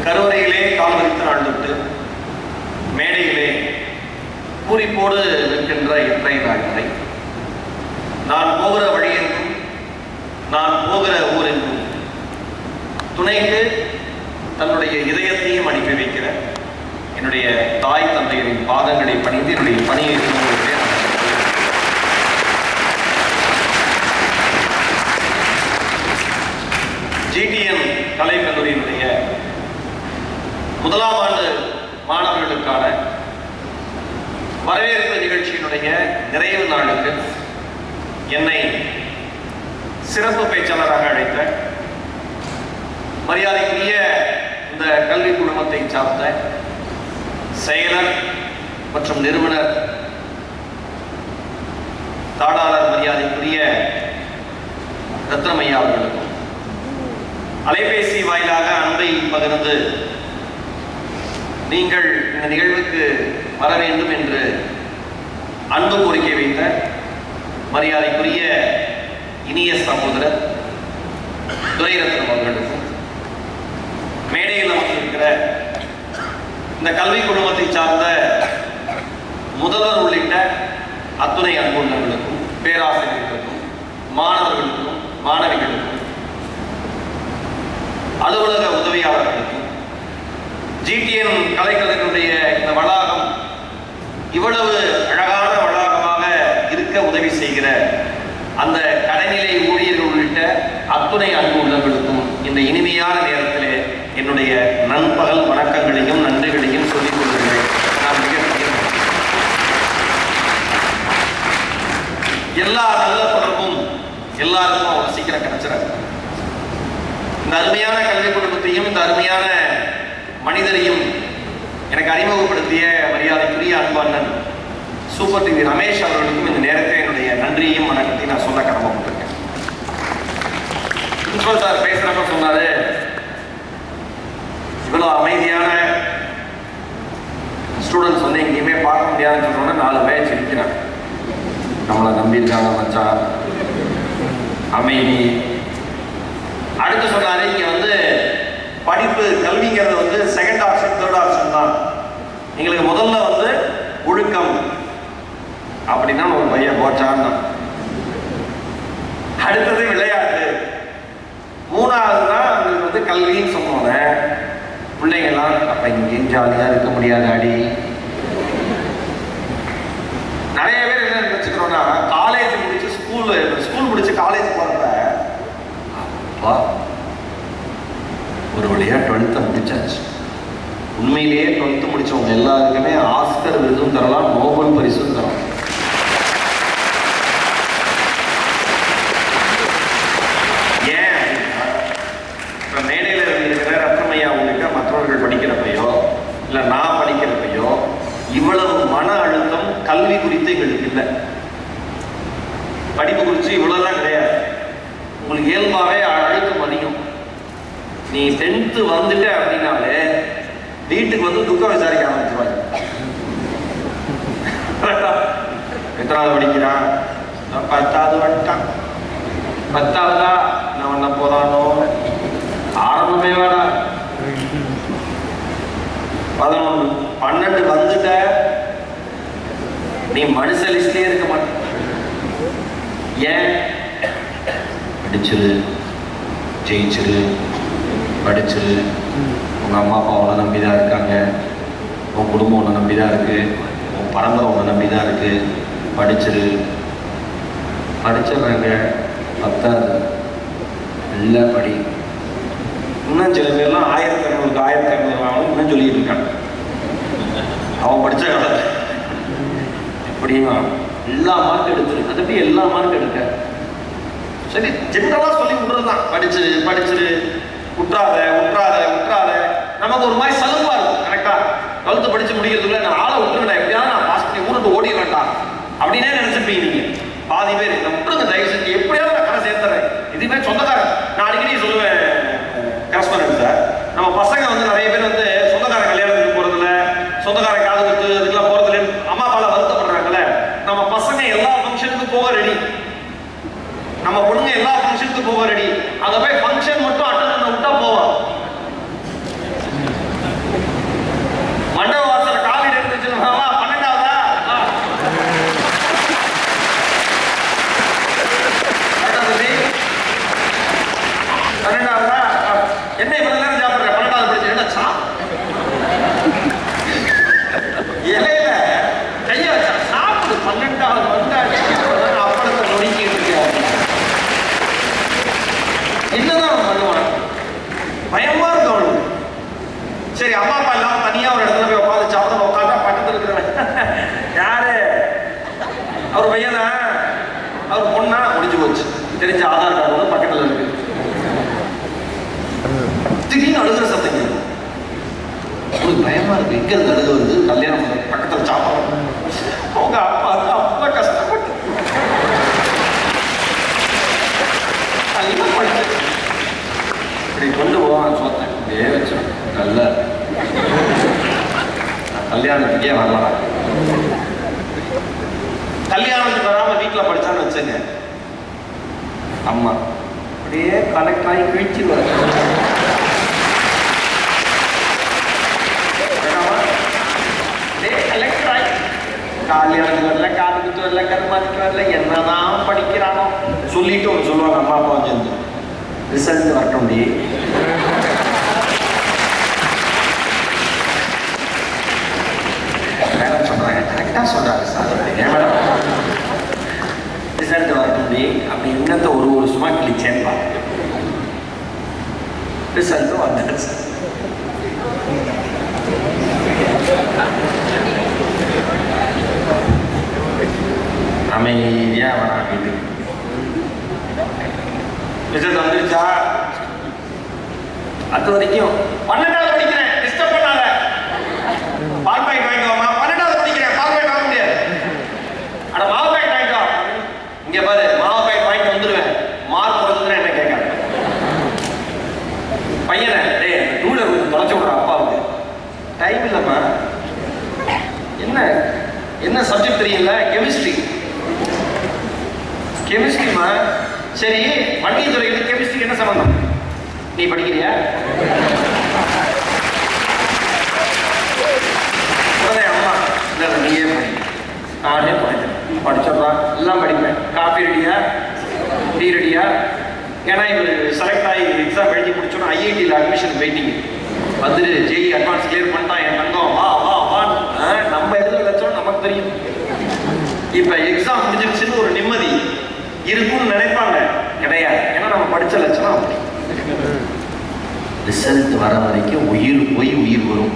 கருவறையிலே கால் வைத்து நாள் தொட்டு மேடையிலே பூரிப்போடு நிற்கின்ற இன்றைய நாள் வரை நான் போகிற வழியெங்கும் நான் போகிற ஊரெங்கும் துணைக்கு தன்னுடைய இதயத்தையும் அனுப்பி வைக்கிற என்னுடைய தாய் தந்தையரின் பாதங்களை பணிந்து என்னுடைய பணியை GTN கலைக்கல்லூரியினுடைய முதலாம் ஆண்டு மாணவர்களுக்கான வரவேற்பு நிகழ்ச்சியினுடைய நிறைவு நாளுக்கு என்னை சிறப்பு பேச்சாளராக அழைத்த மரியாதைக்குரிய இந்த கல்வி குழுமத்தை சார்ந்த செயலர் மற்றும் நிறுவனர் தாளாளர் மரியாதைக்குரிய ரத்னமையா அவர்களுக்கும் அலைபேசி வாயிலாக அன்பை பகிர்ந்து நீங்கள் இந்த நிகழ்வுக்கு வர வேண்டும் என்று அன்பு கோரிக்கை வைத்த மரியாதைக்குரிய இனிய சகோதரர் துரைரத்னம் அவர்களுக்கும் மேடையில் அமர்ந்திருக்கிற இந்த கல்வி குழுமத்தை சார்ந்த முதல்வர் உள்ளிட்ட அத்துணை அன்புள்ளவர்களுக்கும் பேராசிரியர்களுக்கும் மாணவர்களுக்கும் மாணவிகளுக்கும் அலுவலக உதவியாளர்களுக்கும் GTN கலைக்கல்லூரியினுடைய இந்த வளாகம் இவ்வளவு அழகான வளாகமாக இருக்க உதவி செய்கிற அந்த கடைநிலை ஊழியர்கள் உள்ளிட்ட அத்துணை அன்பு உள்ளவர்களுக்கும் இந்த இனிமையான நேரத்திலே என்னுடைய நண்பகல் வணக்கங்களையும் நன்றிகளையும் சொல்லிக் கொள்கிறேன். நான் மிக எல்லா நல்ல தொடர்பும் எல்லாருக்கும் அவ்வளவு சீக்கிரம் கிடைச்சிடாது. இந்த அருமையான கல்வி குடும்பத்தையும் இந்த அருமையான மனிதரையும் எனக்கு அறிமுகப்படுத்திய மரியாதைக்குரிய அன்பானன் சூப்பர் டிவி ரமேஷ் அவர்களுக்கும் இந்த நேரத்தில் என்னுடைய நன்றியையும் வணக்கத்தையும் நான் சொல்ல கடமைப்பட்டிருக்கேன். பிரின்சிபல் சார் பேசுறப்ப சொன்னாரு, இவ்வளவு அமைதியான ஸ்டூடெண்ட்ஸ் வந்து எங்கேயுமே பார்க்க முடியாதுன்னு சொன்னோன்னா 4 பேர் சிரிக்கிறாங்க. நம்மளை நம்பியிருக்காங்க மச்சான், அமைதி. அடுத்து சொன்னாரு, இங்க வந்து படிப்பு கல்விங்கிறது வந்து செகண்ட் ஆப்ஷன் தேர்ட் ஆப்ஷன் தான். எங்களுக்கு முதல்ல வந்து ஒழுக்கம் அப்படின்னா ஒரு பையன் போச்சான்னு, அடுத்தது விளையாட்டு, மூணாவது தான் உங்களுக்கு வந்து கல்வின்னு சொன்னோட பிள்ளைங்கள்லாம் அப்ப இங்கேயும் ஜாலியா இருக்க முடியாது அடி. நிறைய பேர் என்ன நினைச்சுக்கிறோம்னா, காலேஜ் முடிச்சு ஸ்கூல் முடிச்சு காலேஜ் போறப்ப அப்பா ஒரு வழியா 12th முடிச்சாச்சு. உண்மையிலேயே 12th முடிச்சவங்க எல்லாருக்குமே ஆஸ்கர் விருதும் தரலாம், நோபல் பரிசும் தரலாம். ஏன் இப்ப மேடையில் இருக்கிற ரத்னமையா உள்ளிட்ட மற்றவர்கள் படிக்கிறப்பையோ இல்ல நான் படிக்கிறப்பையோ இவ்வளவு மன அழுத்தம் கல்வி குறித்து எங்களுக்கு இல்லை. படிப்பு குறித்து இவ்வளவுதான் கிடையாது. உங்களுக்கு இயல்பாவே அழுத்தம் அதிகம். நீ 10th வந்துட்ட அப்படின்னாலே வீட்டுக்கு வந்து துக்கம் விசாரிக்க ஆரம்பிச்சுவாங்க. எத்தனாவது படிக்கிறான்? 10வது வந்துட்டான். 10வதா நான் பண்ண போறானோ, ஆரம்பமே வேடா. 11 12 வந்துட்ட, நீ மனுஷ லிஸ்ட்லயே இருக்க மாட்ட. ஏன்? படிச்சிரு, ஜெயிச்சிரு, படிச்சிரு. உங்கள் அம்மா அப்பா உன்னை நம்பி தான் இருக்காங்க, உன் குடும்பம் உன்னை நம்பி தான் இருக்கு, உன் பரம்பரை உன்னை நம்பி தான் இருக்கு. படிச்சிரு. படிச்சிடுறாங்க, 10வது நல்லா படி. இன்னும் சில பேர்லாம் 1200 1200 இன்னும் சொல்லிட்டு இருக்காங்க. அவன் படித்த காலத்தை எப்படியும் எல்லா மார்க் எடுத்துரு. அது எப்படி எல்லா மார்க் எடுக்க? சரி, ஜென்ரலா சொல்லி விடுறதுதான், படிச்சிரு படிச்சிரு, உற்றாத உற்றாத உற்றாத. நமக்கு ஒரு மாதிரி சலுப்பா இருக்கும். கரெக்டா 12th படிச்சு முடிக்கிறதுக்குள்ள நான் ஆளை விட்டுருக்கேன், எப்படியாவது நான் பாஸ் பண்ணி ஊருக்கு ஓடி வேண்டாம் அப்படின்னே நினைச்சிருப்பீங்க நீங்க. பாதி பேர் இதை விட்டுருங்க தயவு செஞ்சு, எப்படியாவது நான் கடை சேர்த்துறேன். இதுவே சொந்தக்காரன். நான் அடிக்கடி சொல்லுவேன் கரஸ்பாண்டன்ட் சார், நம்ம பசங்க வந்து நிறைய பேர் வந்து சொந்தக்கார கல்யாணத்துக்கு போறதுல, சொந்தக்கார காதுக்கு இதுக்கெல்லாம் போறதுல அம்மா அப்பால வருத்தப்படுறாங்கல்ல. நம்ம பசங்க எல்லா ஃபங்க்ஷனுக்கும் போக ரெடி, நம்ம பொண்ணுங்க எல்லா ஃபங்க்ஷனுக்கும் போக ரெடி. அதை போய் ஃபங்க்ஷன் மட்டும் அட்டன் பண்ண விட்டா போவான். பயமா இருக்கும் அவனுக்கு. சரி, அம்மா அப்பா இல்லாம தனியா ஒரு இடத்துல போய் உட்காந்து சாப்பிட உட்காந்தா பக்கத்துல இருக்கிறவன் யாரு, அவர் பையனா அவர் பொண்ணா முடிஞ்சு போச்சு. தெரிஞ்ச ஆதார் கார்டு வந்து பக்கத்துல இருக்கு. திடீர்னு அழுகிற சத்தம் கேட்கும். உங்களுக்கு பயமா இருக்கு, எங்க இருந்து அழுக வருது, கல்யாணம் பக்கத்துல சாப்பிடணும். அவங்க அப்பா அவ்வளவு கஷ்டப்பட்டு இப்படி கொண்டு போவான் சோத்தேன் அப்படியே வச்சோம். நல்ல கல்யாணத்துக்கே வரலாம். கல்யாணத்துக்கு வராம வீட்டுல படிச்சான்னு வச்சுங்க, அம்மா அப்படியே கலெக்ட் ஆகி கிழிச்சிருவாரு. கலெக்டர் ஆகி கல்யாணத்துக்கு வரல, காது குத்து வரல, கருமாதிக்கு வரல, என்னதான் படிக்கிறானோ சொல்லிட்டு ஒன்று சொல்லுவாங்க அம்மா அப்பா சேர்ந்து, ரிசல்ட் வரட்டும் டி. மேடம் சொல்றாங்க, கரெக்டா சொல்றாங்க சார், ஏன் மேடம் ரிசல்ட் வரட்டும் டி அப்படி என்னத்த ஒரு வருஷமா கிழிச்சேன்னு பாருங்க. ரிசல்ட் வந்துடுச்சு. அமைதியா வரான் வீட்டுக்கு. ரிசல்ட் வந்துருச்சா? அது வரைக்கும் 12வது படிக்கிறேன், டிஸ்டர்ப் பண்ணாத, பால் பாக்கெட் வாங்கிக்கோமா. 12வது படிக்கிறேன், பால் பாக்கெட் வாங்க முடியாது. அட மாவு பாக்கெட் வாங்கிக்கோ. இங்க பாரு, மாவு பாக்கெட் வாங்கிட்டு வந்துருவேன், மார்க் குறைஞ்சதுன்னா என்ன கேட்க. பையனை டேய் ரூலர் தொலைச்சு விடுற அப்பாவுக்கு டைம் இல்லைம்மா. என்ன என்ன சப்ஜெக்ட் தெரியல? கெமிஸ்ட்ரி. கெமிஸ்ட்ரிமா? சரி, வண்டியை துறைக்கு கெமிஸ்ட்ரி என்ன சம்பந்தம்? நீ படிக்கிறியா? அம்மா இல்லை நீயே படி. நானே படித்தேன், படிச்சிடலாம், எல்லாம் படிப்பேன். காஃபி ரெடியா, டீ ரெடியா? ஏன்னா இவர் செலக்ட் ஆகி எக்ஸாம் எழுதி முடிச்சோன்னா ஐஐடியில் அட்மிஷன் வெயிட்டிங் வந்துட்டு ஜெய் அட்வான்ஸ் கிளியர் பண்ணிட்டான் என் தங்கம், வா வா வான்னு நம்ம எதில் வச்சோம் நமக்கு தெரியும். இப்போ எக்ஸாம் முடிஞ்சிருச்சுன்னு ஒரு நிம்மதி இருக்கும்னு நினைப்பாங்க, கிடையாது. ஏன்னா நம்ம படித்த லட்சணம் அப்படி. ரிசல்ட் வர வரைக்கும் உயிர் போய் உயிர் வரும்.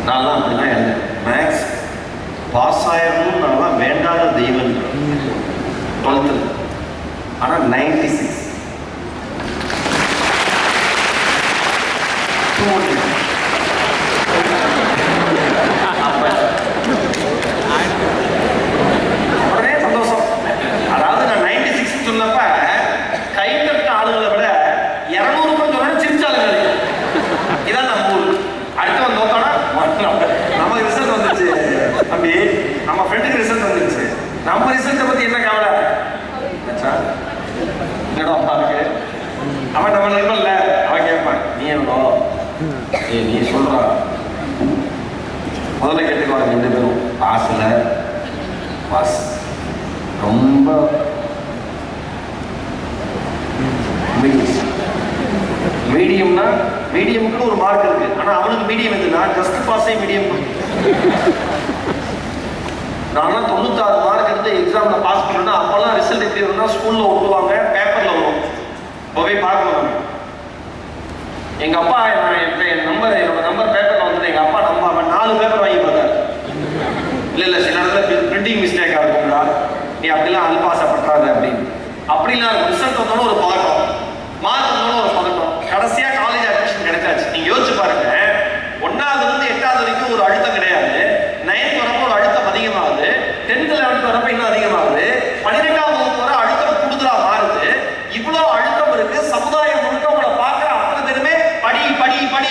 நான்லாம் அப்படிதான் எழுதேன். மேக்ஸ் பாஸ் ஆயிரணும் நான்லாம் வேண்டாத தெய்வம் 12th. ஆனால் 96 உடனே சந்தோஷம். அதாவது நான் 96 சொன்னப்ப கை தட்ட ஆளுகளை விட 200 பேர் சொன்னா சிரிச்சாளுங்க. இதான் நம்ம ஊர். அடுத்தவன் தோத்தோன்னா நமக்கு ரிசல்ட் வந்துருச்சு அப்படி, நம்ம ஃப்ரெண்டுக்கு ரிசல்ட் வந்துருச்சு, நம்ம ரிசல்ட்டை பத்தி என்ன கவலை? என்னடா அப்பாவுக்கு அவன் நம்ம நண்பன்ல, அவன் கேட்பான் நீ எவ்வளோ, ஏ நீ சொல்றா. முதல்ல கேட்டுக்குவாங்க 2 பேரும், பாஸ்ல பாஸ். ரொம்ப மீடியம்னா மீடியமுக்கு ஒரு மார்க் இருக்கு. ஆனா அவனுக்கு மீடியம் எதுனா ஜஸ்ட் பாஸே மீடியம். நான்லாம் 96 மார்க் எடுத்து எக்ஸாம்ல பாஸ் பண்ணா அப்பெல்லாம் ரிசல்ட் எப்படி வரும்னா ஸ்கூல்ல ஒட்டுவாங்க, பேப்பர்ல வரும், போய் பார்க்கணும். எங்க அப்பா என்னோட நம்பர் பேப்பர்ல வந்து எங்க அப்பா நம்ம 4 பேப்பர் வாங்கி பார்த்தாரு. இல்ல சில இடத்துல பிரிண்டிங் மிஸ்டேக்கா இருக்கும்டா, நீ அப்படிலாம் அல்பாசப்பட்டாத அப்படின்னு. அப்படிலாம் ரிசல்ட் வந்தாலும் ஒரு பதட்டம், மார்க் வந்தாலும் ஒரு பதட்டம். கடைசியா காலேஜ் அட்மிஷன் கிடைச்சாச்சு. நீங்க யோசிச்சு பாருங்க, 1வது இருந்து 8வது வரைக்கும் ஒரு அழுத்தம் கிடையாது, 9th வரப்போ ஒரு அழுத்தம் அதிகமாகுது, 10th 11th வரப்போ இன்னும் அதிகமாகுது, 12ஆம் வகுப்பு வரை அழுத்தம் கூடுதலா மாறுது. இவ்வளவு அழுத்தம் இருக்கு. சமுதாயம் முழுக்க உங்களை பார்க்கிற அத்தனை பேருமே படி படி படி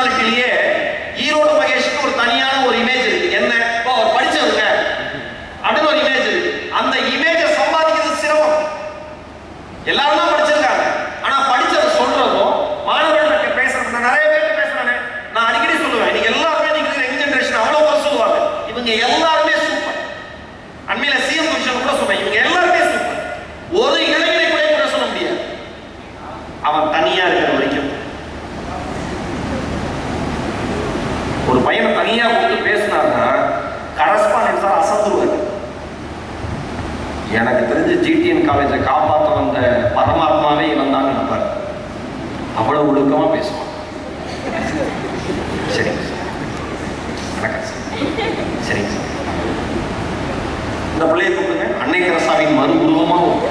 பர்சனாலிட்டிலேயே ஈரோடு மகேஷுக்கு ஒரு தனியான ஒரு இமேஜ் இருக்கு. என்ன, இப்போ அவர் படிச்சவங்க அப்படின்னு ஒரு இமேஜ் இருக்கு. அந்த இமேஜை சம்பாதிக்கிறது சிரமம். எல்லாரும் தான் படிச்சிருக்காங்க, ஆனா படிச்சதை சொல்றதும் மாணவர்களுக்கு பேசுறது. நான் நிறைய பேருக்கு பேசுறேன், நான் அடிக்கடி சொல்லுவேன், நீங்க எல்லாருமே நீங்க யங் ஜெனரேஷன் அவ்வளவு குறை சொல்லுவாங்க, இவங்க எல்லாருமே சூப்பர். அண்மையில சிஎம் கமிஷன் கூட சொன்னேன், இவங்க எல்லாருமே சூப்பர். ஒரு இளைஞரை கூட குறை சொல்ல முடியாது, அவன் தனியா இருக்கிற வரைக்கும். ஒரு பையனை தனியா கூப்பிட்டு பேசினாருன்னா கரஸ்பாண்டன்ஸா அசந்துருவாரு. எனக்கு தெரிஞ்சு ஜிடிஎன் காலேஜை காப்பாற்ற வந்த பரமாத்மாவே இவன் தான் நினைப்பார். அவ்வளவு ஒழுக்கமா பேசுவான். சரிங்க சார், வணக்கம் சார், சரிங்க சார். இந்த பிள்ளையை கூப்பிடுங்க, அன்னை தெரசாவின் மறு உருவமாகவும்.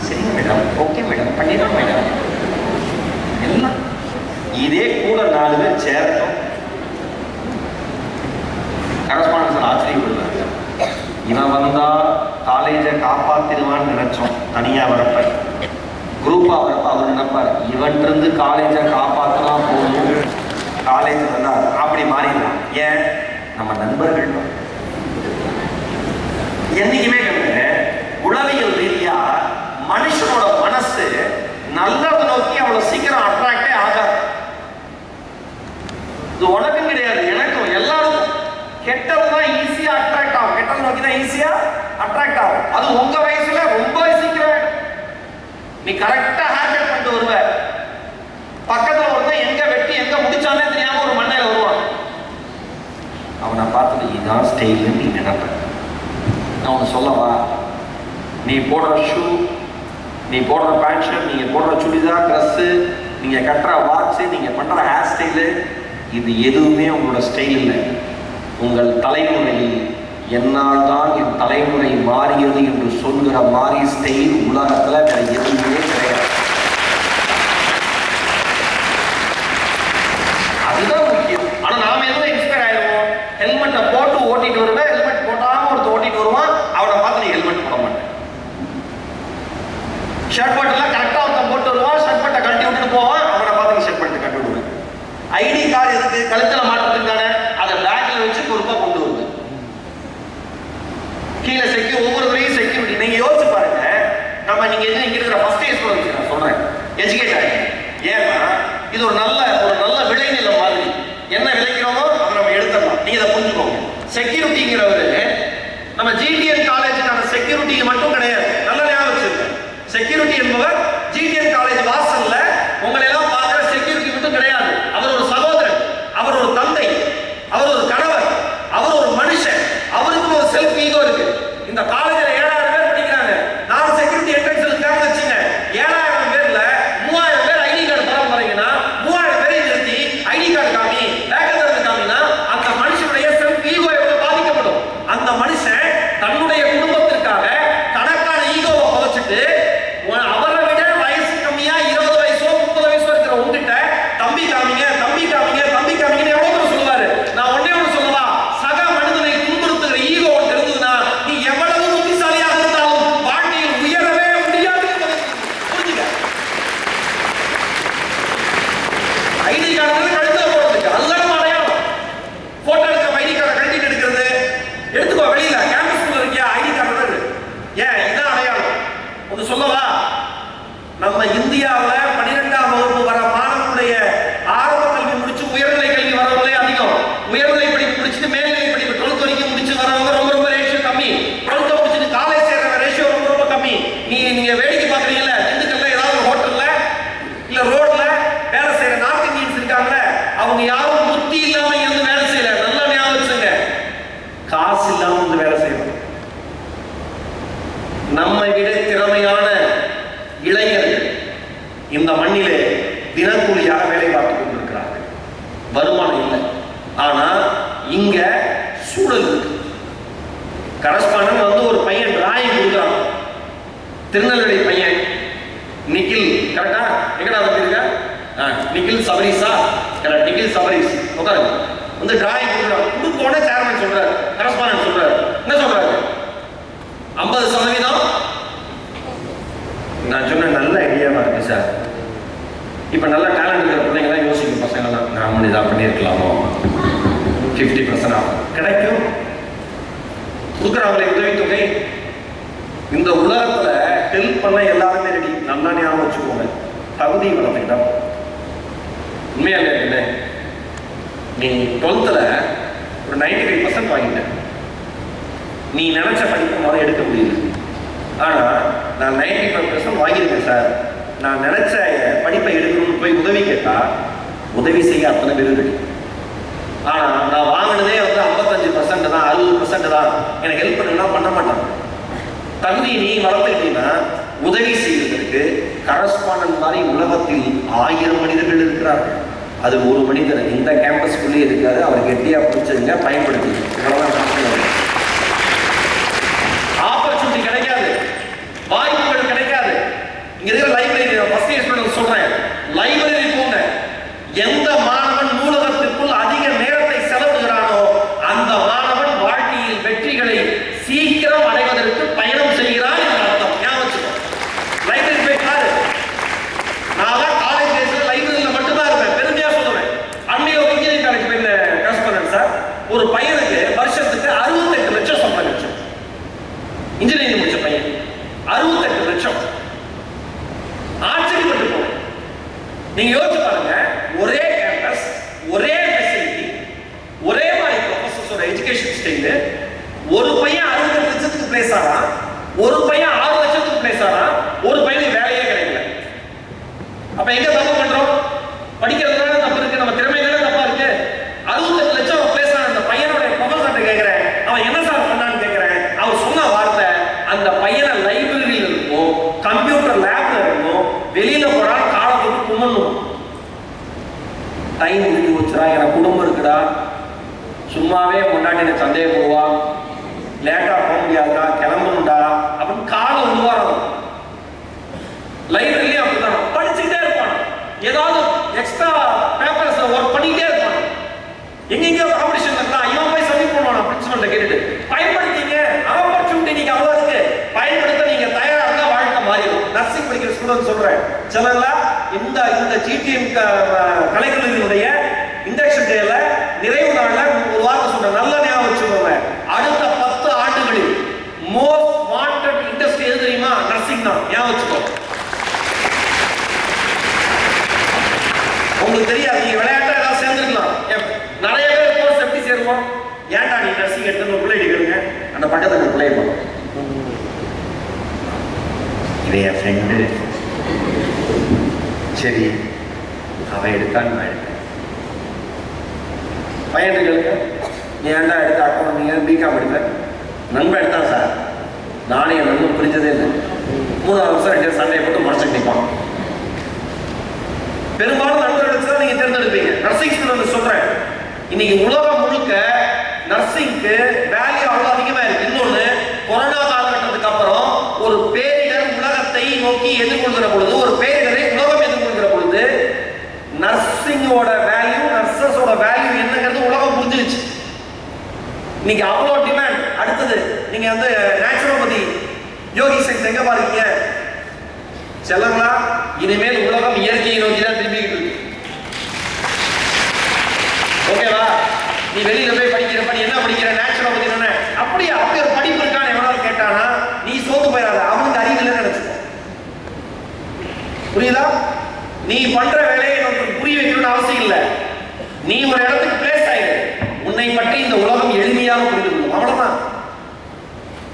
சரிங்க மேடம், ஓகே மேடம், பண்ணிடுறோம் மேடம். எல்லாம் இதே கூட 4 பேர் சேரட்டும். கரஸ்பாண்டன்ஸ் ஆச்சரியப்படுவார். இவன் வந்தா காலேஜை காப்பாத்திடுவான்னு நினைச்சோம். தனியா வரப்ப குரூப்பா வரப்ப அவர் நினைப்பார், இவன் இருந்து காலேஜை காப்பாத்தினா போதும், காலேஜ் வந்தா அப்படி மாறிடலாம். ஏன், நம்ம நண்பர்கள் என்னைக்குமே கண்டு உளவியல் ரீதியா மனுஷனோட மனசு நல்லது நோக்கி அவ்வளவு சீக்கிரம் அட்ராக்டே ஆகாது. இது உனக்கும் கிடையாது, எனக்கும், எல்லாருக்கும். கெட்டதுதான் ஈஸியா அட்ராக்ட் ஆகும், கெட்டது நோக்கி தான் ஈஸியா அட்ராக்ட் ஆகும். அது உங்க வயசுல ரொம்ப சீக்கிரம். நீ கரெக்டா ஹேண்டில் பண்ணிட்டு வருவ. பக்கத்துல ஒருத்தன் எங்க வெட்டி எங்க முடிச்சானே தெரியாம ஒரு மண்ணையில வருவான். அவனை பார்த்துட்டு இதான் ஸ்டைல்னு நீ நினைப்ப. நான் உன்னை சொல்லவா, நீ போடுற ஷூ, நீ போடுற பேண்ட் ஷர்ட், நீங்க போடுற சுடிதார் ட்ரெஸ், நீங்க கட்டுற வாட்ச், நீங்க பண்ற ஹேர் ஸ்டைலு, இது எதுவுமே உங்களோட ஸ்டைல் இல்லை. உங்கள் தலைமுறையில் என்னால் தான் என் தலைமுறை மாறியது என்று சொல்கிற மாறி ஸ்டைல் உலகத்துல வேற எதுவுமே கிடையாது. அதுதான் முக்கியம். ஆனா நாம எதுவும் இன்ஸ்பயர் ஆயிடுவோம். ஹெல்மெட்டை போட்டு ஓட்டிட்டு வருவேன், ஹெல்மெட் போட்டாம ஒருத்தர் ஓட்டிட்டு வருவான், அவனை பார்த்து நீ ஹெல்மெட் போட மாட்டேன். ஷர்ட் பட்டெல்லாம் கரெக்டா ஒருத்தன் போட்டு வருவான், ஷர்ட் பட்டை கழட்டி விட்டுட்டு போவான், அவனை பார்த்து நீ ஷர்ட் பட்டை கட்டி விடுவேன். ஐடி கார்டு எதுக்கு, கழுத்துல மாட்டுறதுக்கான, அதை பேக்ல வச்சு பொறுப்பா கொண்டு வருது. கீழே ஒவ்வொரு துறையும் செக்யூரிட்டி. நீங்க யோசிச்சு பாருங்க, நம்ம நீங்க இங்க இருக்கிற ஃபர்ஸ்ட் இயர்ஸ் கூட வச்சு நான் சொல்றேன், எஜுகேட் ஆகி. ஏன்னா இது ஒரு நல்ல விளைநிலம் மாதிரி. என்ன விளைக்கிறோமோ அதை நம்ம எடுத்துடலாம். நீங்க இதை புரிஞ்சுக்கோங்க. செக்யூரிட்டிங்கிறவரு நம்ம ஜிடிஎன் காலேஜுக்கான செக்யூரிட்டி மட்டும் கிடையாது, நல்ல ஞாபகம் வச்சிருக்க. செக்யூரிட்டி என்பவர் ஜிடிஎன் காலேஜ் வாசல்ல உங்களை எல்லாம் பார்க்கிற செக்யூரிட்டி மட்டும் கிடையாது. அவர் ஒரு சகோதரன், அவர் ஒரு தந்தை, அவர் ஒரு கணவர், அவர் ஒரு மனுஷன். அவருக்கு ஒரு செல்ஃப் ஈகோ இருக்கு. இந்த காலேஜ்ல 7000 பேர் படிக்கிறாங்க. நான் செக்யூரிட்டி என்ட்ரன்ஸ் இருக்கான்னு வச்சுங்க, 7000 பேர்ல 3000 பேர் ஐடி கார்டு தர போறீங்கன்னா 3000 பேரை நிறுத்தி ஐடி கார்டு காமி, பேக்கப் தரது காமினா அந்த மனுஷனுடைய செல்ஃப் ஈகோ எவ்வளவு பாதிக்கப்படும். அந்த மனுஷன் தன்னுடைய குடும்பத்திற்காக தனக்கான ஈகோவை புதைச்சிட்டு அவரை விட வயசு கம்மியா 20 வயசோ 30 வயசோ இருக்கிற உங்ககிட்ட தம்பி காமிங்க, தம்பி காமிங்க, தம்பி காமிங்கன்னு எவ்வளவு தூரம் சொல்லுவாரு. நான் ஒன்னே ஒன்று சொல்லவா, சக மனிதனை துன்புறுத்துகிற ஈகோ ஒன்று இருந்ததுன்னா நீ எவ்வளவு புத்திசாலியாக இருந்தாலும் வாழ்க்கையில் உயரவே முடியாது. புரிஞ்சுக்க. ஐடி கார்டு கழுத்துல போடுறதுக்கு அதுதான் அடையாளம். போட்டோ எடுக்கிற ஐடி கார்டை கழட்டிட்டு எடுக்கிறது, எடுத்துக்கோ வெளியில கேம்பஸ்குள்ள இருக்கியா ஐடி கார்டு, ஏன் இதான் அடையாளம். ஒன்று சொல்லவா, நம்ம இந்தியாவில் 12ஆம் வகுப்பு வர மாணவனுடைய ஆரம்ப கல்வி முடிச்சு உயர்நிலை கல்வி வரவங்களே அதிகம். உயர்நிலை படிப்பு முடிச்சுட்டு மேல்நிலை படிப்பு 12th வரைக்கும் முடிச்சு வரவங்க ரொம்ப ரேஷியோ கம்மி. 12th முடிச்சுட்டு காலேஜ் சேர்ற ரேஷியோ ரொம்ப கம்மி. நீங்க வேடிக்கை பாக்குறீங்கல்ல, திண்டுக்கல்ல ஏதாவது ஹோட்டல்ல இல்ல ரோட்ல வேலை செய்யற நார்த் இந்தியன்ஸ் இருக்காங்கல்ல, அவங்க யாரும் புத்தி இல்லாம இருந்து வேலை செய்யல. நல்லா ஞாபகம் வச்சுங்க, காசு இல்லாம வந்து வேலை செய்யணும். நம்மை விட திறமையான இளைஞர்கள் இந்த மண்ணிலே தினக்கூலியாக வேலை பார்த்துக் கொண்டிருக்கிறார்கள். வருமானம் இல்லை, ஆனா இங்க சூழல் இருக்கு. கரஸ்பாண்டன்ட் வந்து ஒரு பையன் டிராயிங் கொடுக்குறான், திருநெல்வேலி பையன் நிக்கில், கரெக்டா? எங்கடா வந்துருக்க? நிக்கில் சபரீஸா? நிக்கில் சபரீஸ் உட்காருங்க. வந்து டிராயிங் கொடுக்குறான். கொடுக்கோட சேர்மன் சொல்றாரு, கரஸ்பாண்டன்ட் சொல்றாரு, என்ன சொல்றாரு? 50%. நான் சொன்ன நல்ல ஐடியாவா இருக்கு சார். இப்போ நல்ல டேலண்ட் இருக்கிற பிள்ளைங்களாம் யோசிக்கும் பசங்கள்லாம் நாம இதாக பண்ணியிருக்கலாமோ. 50% ஆகும் கிடைக்கும். கொடுக்குறாங்களே உதவித்தொகை. இந்த உலகத்துல ஹெல்ப் பண்ண எல்லாருமே ரெடி. நல்லா ஞாபகம் வச்சுக்கோங்க, தகுதி வளர்த்துக்கிட்டா. உண்மையா இல்லை, நீ 12th ஒரு 95% வாங்கிட்ட, நீ நினைச்ச படிப்பு மாதிரி எடுக்க முடியல. ஆனா நான் 95% வாங்கியிருக்கேன் சார், நான் நினைச்ச படிப்பை எடுக்கணும்னு போய் உதவி கேட்டா உதவி செய்ய அத்தனை பேர் இருக்கு. ஆனா நான் வாங்கினதே வந்து 55% தான், 60% தான், எனக்கு ஹெல்ப் பண்ணா பண்ண மாட்டாங்க. தகுதி நீ வளர்த்துக்கிட்டீங்கன்னா உதவி செய்வதற்கு கரஸ்பாண்டன்ட் மாதிரி உலகத்தில் 1000 மனிதர்கள் இருக்கிறார்கள். அது ஒரு மனிதர் இந்த கேம்பஸ்குள்ளேயே இருக்காரு, அவர் கெட்டியா பிடிச்சதுங்க பயன்படுத்தி. ஆப்பர்ச்சுனிட்டி கிடைக்காது, வாய்ப்புகள் கிடைக்காது. இங்க இருக்கிற லைப்ரரி ஃபர்ஸ்ட் இயர் ஸ்டூடெண்ட் சொல்றேன், லைப்ரரி போங்க. எந்த மாணவன் நூலகத்திற்குள் அதிக நேரத்தை செலவிடுகிறானோ அந்த மாணவன் வாழ்க்கையில் வெற்றிகளை சீக்கிரம் அடைவதற்கு பயணம் செய்கிறான் என்ற அர்த்தம். ஞாபகம் லைப்ரரி போய் பாரு. நான் காலேஜ் டேஸ்ல லைப்ரரியில மட்டும்தான் இருப்பேன், பெருமையா சொல்லுவேன். அன்னைக்கு ஒரு இன்ஜினியரிங் காலேஜ் போய் கரஸ்பாண்டன்ட் சார், ஒரு பையனுக்கு வருஷத்துக்கு 68 லட்சம் சம்பளம் கிடைச்சோம். இன்ஜினியரிங் முடிச்ச பையன் 68 லட்சம். ஆச்சரியப்பட்டு போனேன். நீங்க யோசிச்சு பாருங்க, ஒரே கேம்பஸ், ஒரே ஃபெசிலிட்டி, ஒரே மாதிரி ப்ரொஃபசர்ஸோட எஜுகேஷன் ஸ்டைல். ஒரு பையன் 60 லட்சத்துக்கு பிளேஸ் ஆறான், ஒரு பையன் 6 லட்சத்துக்கு பிளேஸ் ஆறான், ஒரு பையனுக்கு வேலையே கிடைக்கல. அப்ப எங்க தப்பு பண்றோம்? படிக்கிறதுனால தப்பு இருக்கு, நம்ம திறமையில தப்பா இருக்கு. 68 லட்சம் பிளேஸ் ஆன அந்த பையனோட ப்ரொஃபசர் கேட்கிறேன், அவன் என்ன சார் பண்ணான்னு கேட்கிறேன். அவர் சொன்ன வார்த்தை, அந்த பையனை லைப்ரரியில் இருக்கும், கம்ப்யூட்டர் லேப்ல இருக்கும், வெளியில போறா காலை போட்டு கும்பிடணும். டைம் முடிஞ்சு போச்சுடா, எனக்கு குடும்பம் இருக்குடா, சும்மாவே முன்னாடி சந்தேகம் போவா, லேட்டா போக முடியாதுடா, கிளம்பணும்டா அப்படின்னு காலை உருவாரம். லைப்ரரியிலே அப்படிதான் படிச்சுக்கிட்டே இருப்பான், ஏதாவது எக்ஸ்ட்ரா பேப்பர்ஸ் ஒர்க் பண்ணிக்கிட்டே இருப்பான். எங்கெங்கயோ காம்படிஷன் இருக்கலாம், இவன் போய் சப்மிட் பண்ணுவான் பிரின்சிபல்ட்ட கேட்டுட்டு. பயன்படுத்திங்க, ஆப்பர்ச்சுனிட்டி நீங்க அவ்வளவு இருக்கு, பயன்படுத்த நீங்க தயாரா இருந்தா வாழ்க்கை மாறிடும். நர்சிங் படிக்கிற ஸ்டூடெண்ட் சொல்றேன், சிலர்லாம் இந்த ஜிடிஎம் கலைக்கல்லூரியினுடைய இண்டக்ஷன் டேல நிறைவு நாள்ல ஒரு வார்த்தை சொல்றேன், நல்ல ஞாபகம் வச்சுக்கோங்க. அடுத்த 10 ஆண்டுகளில் மோஸ்ட் வாண்டட் இண்டஸ்ட்ரி எது தெரியுமா? நர்சிங் தான். ஞாபகம் வச்சுக்கோ. உங்களுக்கு தெரியாது, நீங்க விளையாட்டா ஏதாவது சேர்ந்துருக்கலாம். நிறைய பேர் கோர்ஸ் எப்படி சேருவோம்? ஏன்டா நீ நர்சிங் எடுத்து ஒரு பிள்ளை எடுக்கிறீங்க, அந்த பக்கத்துல பிள்ளை போகும், இவ என் ஃப்ரெண்டு, சரி அவன் எடுத்தான் நான் எடுத்தேன். பையன்களுக்கு நீ ஏன்டா எடுத்த அக்கௌண்ட், நீங்க பிகாம் எடுத்த, நண்பன் எடுத்தான் சார், நானே என் நண்பன் புரிஞ்சதே இல்லை. 3ஆவது வருஷம் 2 சண்டையை போட்டு மறைச்சுட்டு நிற்பான். பெரும்பாலும் நண்பர்கள் தான் நீங்க தேர்ந்தெடுப்பீங்க. நர்சிங் ஸ்டூடெண்ட் சொல்றேன், இன்னைக்கு உலகம் முழுக்க நர்சிங்க்கு வேல்யூ அவ்வளவு அதிகமா இருக்கு. இன்னொன்னு, கொரோனா காலகட்டத்துக்கு அப்புறம் ஒரு பேரிடர் உலகத்தை நோக்கி எதிர்கொள்கிற பொழுது, ஒரு பேரிடரை உலகம் எதிர்கொள்கிற பொழுது நர்சிங்கோட வேல்யூ, நர்சஸோட வேல்யூ என்னங்கிறது உலகம் புரிஞ்சிருச்சு. இன்னைக்கு அவ்வளோ டிமாண்ட். அடுத்தது நீங்க வந்து நேச்சுரோபதி யோகி சயின்ஸ் எங்க பாருங்க செல்லங்களா, இனிமேல் உலகம் இயற்கையை நோக்கி தான் திரும்பிக்கிட்டு இருக்கு. ஓகேவா? நீ வெளியில போய் படிக்கிறப்ப நீ என்ன படிக்கிற, நேச்சுரோபதி என்ன, அப்படியே அப்படி ஒரு படிப்பு இருக்கான்னு எவனாலும் கேட்டானா நீ சோத்து போயிடாத, அவனுக்கு அறிவில்லைன்னு நினைச்சுக்கோ. புரியுதா? நீ பண்ற வேலையை நமக்கு புரிய வைக்கணும்னு அவசியம் இல்லை. நீ ஒரு இடத்துக்கு பிளேஸ் ஆயிரு, உன்னை பற்றி இந்த உலகம் எளிமையாக புரிந்து கொள்ளும். அவ்வளவுதான்.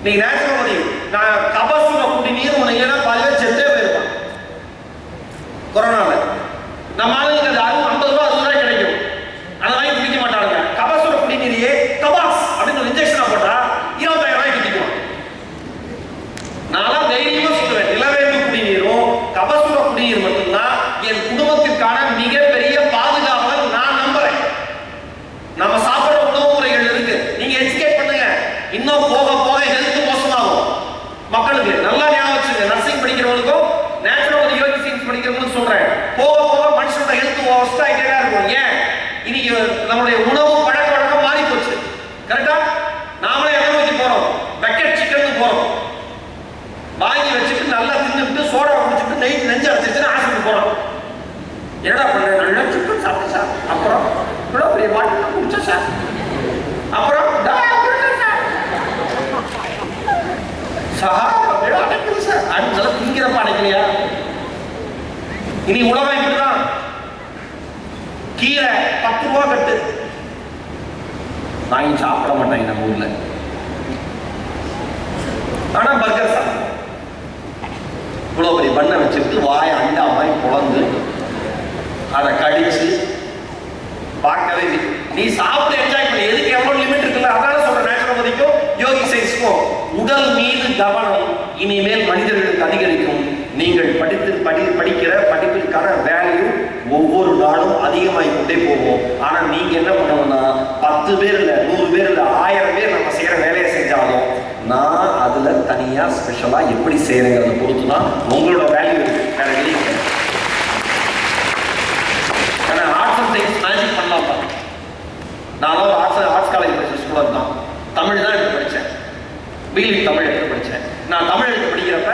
நீ நேச்சுரோபதி, நான் கபசுர குடிநீர் உன்னை இல்லைன்னா 10 பேர் செத்தே போயிருப்பான் கொரோனால. நம்ம ஆளுங்களுக்கு அது 50 ரூபா 60 ரூபாய் கிடைக்கும், அதை வாங்கி குடிக்க மாட்டாங்க. கபசுர குடிநீரையே கபாஸ் அப்படின்னு ஒரு இன்ஜெக்ஷனா போட்டா 25,000 ரூபாய் குடிக்கும். நான்லாம் தைரியமா சொல்லுவேன், நிலவேம்பு குடிநீரும் கபசுர குடிநீர் மட்டும்தான் என் குடும்பத்திற்கான மிகப்பெரிய பாதுகாவல் நான் நம்புறேன். நம்ம சாப்பிடுற உணவு முறைகள் இருக்கு, நீங்க எஜுகேட் பண்ணுங்க. இன்னும் போக போக ஹெல்த் மோசமாகும் மக்களுக்கு. நல்லா ஞாபகம் வச்சுங்க, நர்சிங் படிக்கிறவங்களுக்கும் நேச்சுரோபதி யோகி சயின்ஸ் படிக்கிறவங்களுக்கும் சொல்றேன், போக போக மனுஷனோட ஹெல்த் ஒஸ்ட் ஆகிட்டே இருக்கும். ஏன்? இன்னைக்கு நம்மளுடைய உணவு பழக்க வழக்கம் மாறி போச்சு. கரெக்டா? நாமளே எதை நோக்கி போறோம்? பக்கெட் சிக்கன் போறோம். வாங்கி வச்சுட்டு நல்லா தின்னுட்டு சோடா குடிச்சிட்டு நெஞ்சு அடைச்சிருச்சுன்னு ஆஸ்பத்திரி போறோம். என்னுடைய பாட்டு குடிச்சேன் சார். அப்புறம் அடைக்குது சார். அடுத்த திங்கிறப்ப அடைக்கலையா? இனி உலகம் இப்படிதான். கீரை 10 ரூபா கட்டு வாங்கி சாப்பிட மாட்டாங்க நம்ம ஊர்ல. ஆனா பர்கர் சாப்பிடுவோம். இவ்வளவு பெரிய பண்ணை வச்சுட்டு வாயை அண்டா மாதிரி குழந்து அதை கடிச்சு பார்க்கவே நீ சாப்பிட்டு என்ஜாய் பண்ணி. எதுக்கு எவ்வளவு லிமிட் இருக்குல்ல, அதான சொல்ற. நேச்சுரோபதிக்கும் யோகி சயின்ஸ்க்கும் உடல் மீது கவனம் இனிமேல் மனிதர்களுக்கு அதிகரிக்கும். நீங்கள் படிக்கிற படிப்பிற்கான வேல்யூ ஒவ்வொரு நாளும் அதிகமாகி கொண்டே போகும். ஆனா நீங்க என்ன பண்ணணும்னா 10 பேர் இல்ல 100 பேர் இல்ல 1000 பேர் நம்ம செய்யற வேலையை செஞ்சாலும் நான் அதுல தனியா ஸ்பெஷலா எப்படி செய்யறேங்கிறத பொறுத்துதான் உங்களோட வேல்யூ இருக்கு. வேற எதுவும் ஆர்ட்ஸ் அண்ட் சயின்ஸ் மேஜிக் பண்ணலாம் தான். நானும் ஆர்ட்ஸ் காலேஜ் படிச்ச ஸ்டூடெண்ட் தான். தமிழ் தான் எடுத்து படித்தேன். பிஇ தமிழ் எடுத்து படித்தேன். நான் தமிழ் எடுத்து படிக்கிறப்ப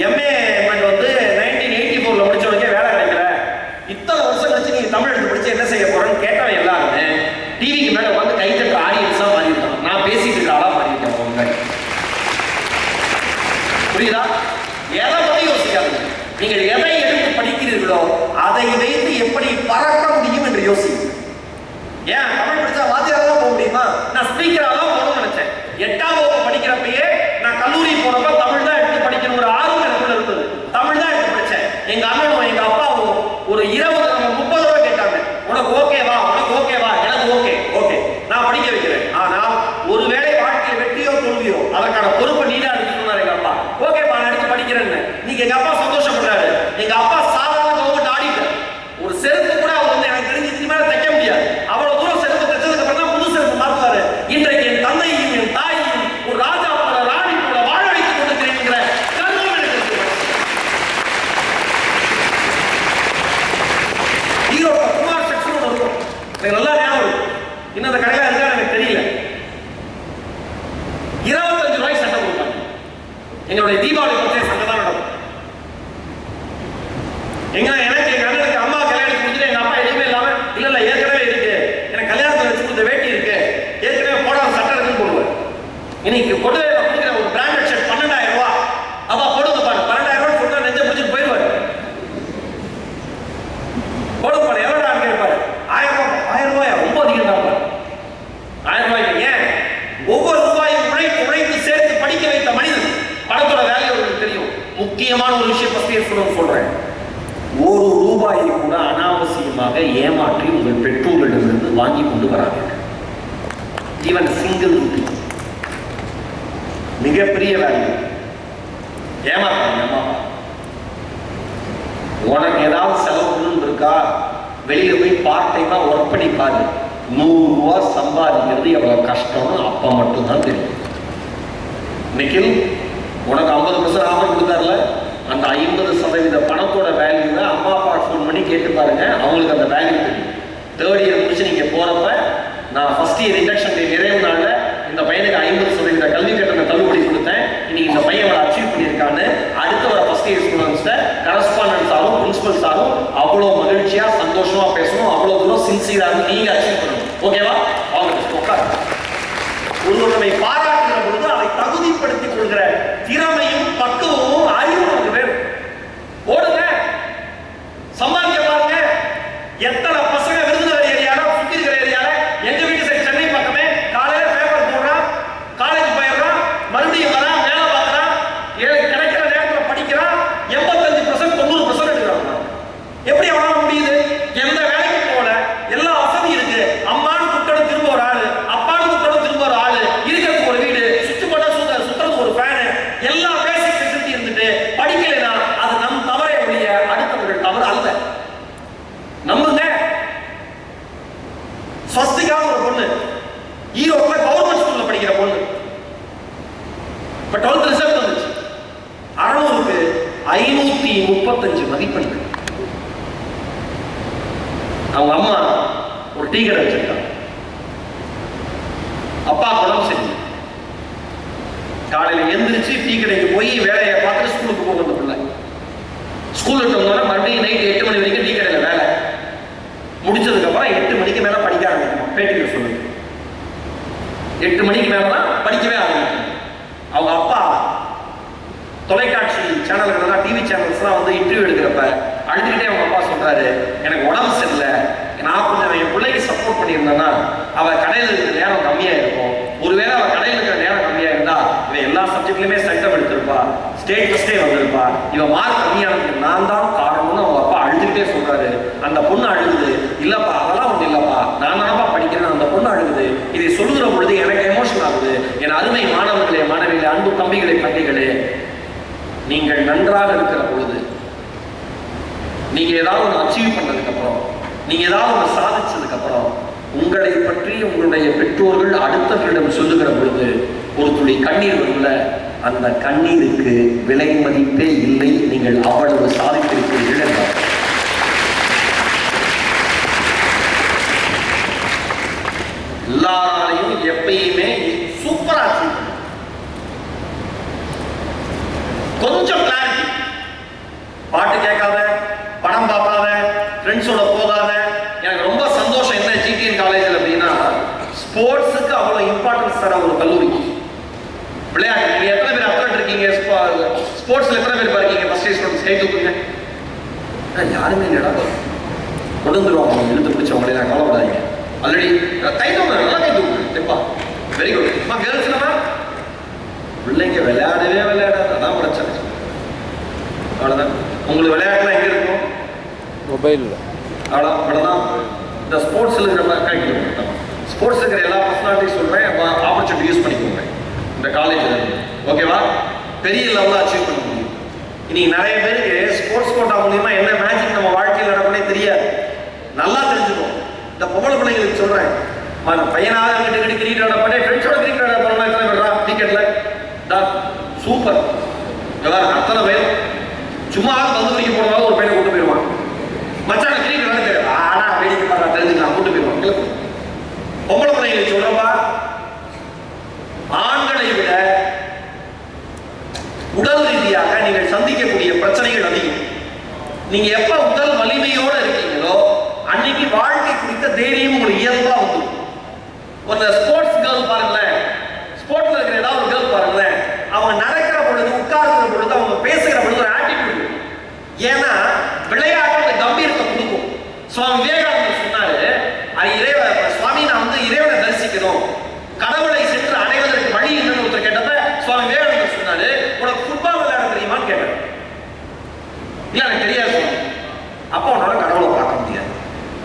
எம்ஏ வந்து 1984 முடிச்சவனுக்கே வேலை கிடைக்கல. இத்தனை வருஷம் கழிச்சு நீங்க தமிழ் எடுத்து படிச்சு என்ன செய்ய போறேன்னு கேட்டவன் எல்லாருமே டிவிக்கு மேல வந்து கை தட்டுற ஆடியன்ஸா மாறி இருக்கான். நான் பேசிட்டு இருக்க ஆளா மாறி இருக்கேன். புரியுதா? எதை பத்தி யோசிக்காதீங்க. நீங்கள் எதை எடுத்து படிக்கிறீர்களோ அதை வைத்து எப்படி பறக்க முடியும் என்று யோசிங்க. ஏன் தமிழ் படிச்சா வாத்தியாரா போக முடியுமா? நான் ஸ்பீக்கரா தான் போகணும்னு நினைச்சேன். 8ஆம் வகுப்பு படிக்கிறப்பயே நான் கல்லூரி போறப்ப தமிழ் தான் எடுத்து படிக்கணும் ஒரு ஆர்வம் எனக்குள்ள இருந்தது. தமிழ் தான் எடுத்து படிச்சேன். எங்க அண்ணனும் எங்க அப்பாவும் ஒரு 30 ரூபாய் கேட்டாங்க. உனக்கு ஓகேவா? உனக்கு ஓகேவா? எனக்கு ஓகே ஓகே நான் படிக்க வைக்கிறேன். ஆனால் ஒருவேளை வாழ்க்கையில் வெற்றியோ தோல்வியோ அதற்கான பொறுப்பை நீடா எடுத்துக்கணும். எங்க அப்பா ஓகேப்பா நான் எடுத்து படிக்கிறேன்னு. நீங்க எங்க அப்பா சந்தோஷப்படுறாரு. எங்க அப்பா சாதாரண கவர்மெண்ட் ஆடிட்டர். ஒரு செருப்பு கூட அவர் வந்து எனக்கு தெரிஞ்சு இதுக்கு மேல தைக்க முடியாது. அவ்வளவு தூரம் செருப்பு தைச்சதுக்கு அப்புறம் தான் புது செருப்பு மாத்துவாரு. இன்றைக்கு என் தந்தையும் என் தாயையும் ஒரு ராஜா போல ராணி போல வாழ வைத்துக் கொண்டிருக்கிறேங்கிற கர்வம் எனக்கு இருக்கு. ஈரோட்ல குமார் செக்ஷன் ஒன்று இருக்கும். எனக்கு நல்லா ஞாபகம். இன்னும் அந்த கடையில இருக்கா எனக்கு தெரியல. 25 ரூபாய்க்கு சட்டை கொடுப்பாங்க. எங்களுடைய தீபாவளி பற்றிய சண்டை தான் நடக்கும். எனக்கு எங்க அண்ணனுக்கு அம்மா கல்யாணம் கொடுத்துட்டு எங்க அப்பா எதுவுமே இல்லாம இல்ல ஏற்கனவே இருக்கு எனக்கு கல்யாணத்துல வச்சு கொடுத்த வேட்டி இருக்கு ஏற்கனவே போடாத சட்டை இருக்குன்னு போடுவேன். இன்னைக்கு கொண்டு கொடுக்குற ஒரு பிராண்டட் ஷர்ட் 12,000 ரூபாய். அப்பா போடுங்க பாரு 12,000 ரூபாய் சொன்னா நெஞ்ச முடிச்சுட்டு போயிடுவாரு. போடுங்க பாரு எவ்வளோ கேட்பாரு. 1000 ரூபாயா? ரொம்ப அதிகம் தான் பாரு. 1000 ரூபாய்க்கு ஏன் ஒவ்வொரு ரூபாயும் உழைத்து சேர்த்து படிக்க வைத்த மனிதன் பணத்தோட வேல்யூ உங்களுக்கு தெரியும். முக்கியமான ஒரு விஷயம் ஃபர்ஸ்ட் சொல்றேன். 1 ரூபாயை கூட அனாவசியமாக ஏமாற்றி உங்கள் பெற்றோரிடமிருந்து வாங்கி கொண்டு வராங்க. ஈவன் சிங்கிள் ரூபி மிகப்பெரிய வேல்யூ. ஏமாத்தாங்க அம்மா. உனக்கு ஏதாவது செலவு இருக்கா? வெளியில போய் பார்ட் டைமா ஒர்க் பண்ணி பாரு. 100 ரூபாய் சம்பாதிக்கிறது எவ்வளவு கஷ்டம்னு அப்பா மட்டும்தான் தெரியும். நிக்கில் உனக்கு 50% ஆஃபர் கொடுத்தாருல, அந்த 50% பணத்தோட வேல்யூவை அம்மா அப்பா ஃபோன் பண்ணி கேட்டு பாருங்க. அவங்களுக்கு அந்த வேல்யூ தெரியும். 3rd இயர் முடிச்சு நீங்க போறப்ப நான் ஃபர்ஸ்ட் இயர் இண்டக்ஷன் நிறைவு நாள்ல இந்த பையனுக்கு 50% கல்வி கட்டண தள்ளுபடி கொடுத்தேன். இன்னைக்கு இந்த பையன் அச்சீவ் பண்ணியிருக்கான்னு அடுத்த வர ஃபர்ஸ்ட் இயர் ஸ்டூடெண்ட்ஸ்ட கரஸ்பாண்டன்ஸ் ஆகும் பிரின்சிபல்ஸ் ஆகும் அவ்வளோ மகிழ்ச்சியா சந்தோஷமா பேசணும். அவ்வளோ தூரம் சின்சியரா இருந்து நீங்க அச்சீவ் பண்ணணும். ஓகேவா? அவங்க உட்காரு. ஒருவரை பாராட்டுகிற பொழுது அதை தகுதிப்படுத்திக் கொள்கிற திறமையும் பக்குவமும் அறிவும் நமக்கு வேணும். ஓடுங்க, சம்பாதிக்க பாருங்க. எத்தனை பசங்க விருதுநகர் ஏரியால சுத்தி இருக்கிற ஏரியால எங்க வீட்டு சைடு சென்னை பக்கமே காலையில பேப்பர் போடுறான், காலேஜ் போயிடுறான், மறுபடியும் வரான், வேலை பார்க்கறான், கிடைக்கிற நேரத்தில் படிக்கிறான், 85% 90% எடுக்கிறான். எப்படி அவனால முடியுது? எந்த வேலைக்கு போல எல்லா வசதி இருக்கு. அம்மானு கூப்பிட்டு திரும்ப ஒரு ஆளு, அப்பானு கூப்பிட்டு திரும்ப ஒரு ஆளு, இருக்கிறதுக்கு ஒரு வீடு, சுற்றி போட்டா சுத்துறதுக்கு ஒரு ஃபேனு, எல்லா பேசிக் ஃபெசிலிட்டி இருந்துட்டு படிக்கலைன்னா அது நம் தவறே ஒழிய அடுத்தவர்கள் தவறு அல்ல. நம்புங்க. ஸ்வஸ்திகா ஒரு பொண்ணு ஈரோட்ல கவர்மெண்ட் ஸ்கூல்ல படிக்கிற பொண்ணு. இப்ப 12th ரிசல்ட் வந்துச்சு. 600க்கு 535 மதிப்பெண்கள். அவங்க அம்மா ஒரு டீ கடை வச்சிருக்காங்க. அப்பா உடம்பு சரி. காலையில எந்திரிச்சு டீ கடைக்கு போய் வேலையை பார்த்துட்டு ஸ்கூலுக்கு போகிறது பிள்ளை. ஸ்கூல் விட்டு வந்தோன்னா மறுபடியும் நைட் 8 மணி வரைக்கும் டீ கடையில் வேலை முடிச்சதுக்கு அப்புறம் 8 மணிக்கு மேல 8 மணிக்கு மேலதான் படிக்கவே ஆரம்பிக்கும். அவங்க அப்பா தொலைக்காட்சி சேனல்கள்லாம், டிவி சேனல்ஸ்லாம் வந்து இன்டர்வியூ எடுக்கிறப்ப அழுதுகிட்டே அவங்க அப்பா சொல்றாரு, எனக்கு உடம்பு சரியில்லை, நான் கொஞ்சம் என் பிள்ளைக்கு சப்போர்ட் பண்ணியிருந்தேன்னா அவள் கடையில் இருக்கிற நேரம் கம்மியாக இருக்கும், ஒருவேளை அவள் கடையில் இருக்கிற நேரம் கம்மியாக இருந்தா இவன் எல்லா சப்ஜெக்ட்லையுமே சென்டம் எடுத்திருப்பா, ஸ்டேட் ஃபர்ஸ்டே வந்திருப்பா, இவன் மார்க் கம்மியானதுக்கு நான் தான் காரணம்னு அவங்க அப்பா அழுதுகிட்டே சொல்றாரு. அந்த பொண்ணு அழுகுது, இல்லப்பா அதெல்லாம் ஒன்றும் இல்லப்பா, நான் தானப்பா படிக்கிறேன். அந்த பொண்ணு அழுகுது. இதை சொல்லுகிற பொழுது எனக்கு எமோஷன் ஆகுது. என் அருமை மாணவர்களே, மாணவிகளே, அன்பு தம்பிகளே, தங்கைகளே, நீங்கள் நன்றாக இருக்கிற பொழுது, நீங்க ஏதாவது ஒன்று அச்சீவ் பண்ணதுக்கு அப்புறம், நீங்க ஏதாவது ஒன்று சாதிச்சதுக்கு அப்புறம், உங்களை பற்றி உங்களுடைய பெற்றோர்கள் அடுத்தவர்களிடம் சொல்லுகிற பொழுது ஒரு துளி கண்ணீர் வரும்ல, அந்த கண்ணீருக்கு விலை மதிப்பே இல்லை. நீங்கள் அவ்வளவு சாதித்திருக்கிறீர்கள் என்றார். எல்லாரையும் எப்பயுமே சூப்பரா கொஞ்சம் கிளாரிட்டி, பாட்டு கேட்காத, படம் பார்க்காத, ஃப்ரெண்ட்ஸோட போகாத. எனக்கு ரொம்ப சந்தோஷம் என்ன ஜிடிஎன் காலேஜில் அப்படின்னா, ஸ்போர்ட்ஸுக்கு அவ்வளோ இம்பார்ட்டன்ஸ் தர ஒரு கல்லூரி. விளையாட்டு, நீங்க எத்தனை பேர் அத்லட் இருக்கீங்க? ஸ்போர்ட்ஸ்ல எத்தனை பேர் இருக்கீங்க? ஃபர்ஸ்ட் இயர் ஸ்டூடெண்ட்ஸ் கை தூக்குங்க. யாருமே இல்லடா, கொண்டு வந்துருவாங்க இழுத்து பிடிச்சவங்களே, நான் கவலைப்படாதீங்க. ஆல்ரெடி கை தூக்குங்க, நல்லா கை தூக்குங்க. Very good. கேர்ள்ஸ்னா பிள்ளைங்க விளையாடவே விளையாடாது, அதான் பிரச்சனை. அவ்வளோதான். உங்களுக்கு விளையாட்டுலாம் எங்கே இருக்கும்? மொபைலில். அவ்வளோதான். இந்த ஸ்போர்ட்ஸில் இருக்கிற கரெக்ட், ஸ்போர்ட்ஸ் இருக்கிற எல்லா பர்சனாலிட்டியும் சொல்கிறேன், ஆப்பர்ச்சுனிட்டி யூஸ் பண்ணிக்கோங்க இந்த காலேஜில். ஓகேவா? பெரிய லெவலில் அச்சீவ் பண்ண முடியும். இன்னைக்கு நிறைய பேருக்கு ஸ்போர்ட்ஸ் கோட்டா மூலியமா என்ன மேஜிக் நம்ம வாழ்க்கையில் நடக்கும்னே தெரியாது. நல்லா தெரிஞ்சுக்கணும். இந்த பொம்பளை பிள்ளைங்களுக்கு சொல்கிறேன், பையனாக கிட்ட கிரிக்கெட் ஆட பண்ணி ஃப்ரெண்ட்ஸோட கிரிக்கெட் ஆட போனோம்னா எத்தனை பேர்றா கிரிக்கெட்ல சூப்பர். அத்தனை பேர் சும்மா பந்து வரைக்க போனதால ஒரு பையனை கூட்டு போயிடுவான். மச்சான கிரிக்கெட் விளையாட தெரியாது, ஆனா வேடிக்கை பார்த்தா தெரிஞ்சுக்கலாம், கூட்டு போயிடுவான். பொம்பளை பிள்ளைங்களுக்கு சொல்றப்பா, ஆண்களை விட உடல் ரீதியாக நீங்கள் சந்திக்கக்கூடிய பிரச்சனைகள் அதிகம். நீங்க எப்ப உடல் வலிமையோட இருக்கீங்களோ அன்னைக்கு வாழ்க்கை குறித்த தைரியம் உங்களுக்கு இயல்பா வந்துடும். ஒரு ஸ்போர்ட்ஸ் கேர்ள் பாருங்களேன், ஸ்போர்ட்ஸ்ல இருக்கிற ஏதாவது ஒரு கேர்ள் பாருங்களேன், அவங்க நடக்கிற பொழுது, உட்கார்கிற பொழுது, அவங்க பேசுகிற பொழுது ஒரு ஆட்டிடியூட். ஏன்னா விளையாட்டு கம்பீரத்தை கொடுக்கும். சுவாமி விவேகானந்தர் சொன்னாரு, சுவாமி நான் வந்து இறைவனை தரிசிக்கணும், கடவுளை சென்று அடைவதற்கு வழி என்னன்னு ஒருத்தர் கேட்டப்ப சுவாமி விவேகானந்தர் சொன்னாரு, உனக்கு ஃபுட்பால் விளையாட தெரியுமான்னு கேட்டார். இல்ல எனக்கு தெரியாது சுவாமி. அப்போ உன்னால கடவுளை பார்க்க முடியாது.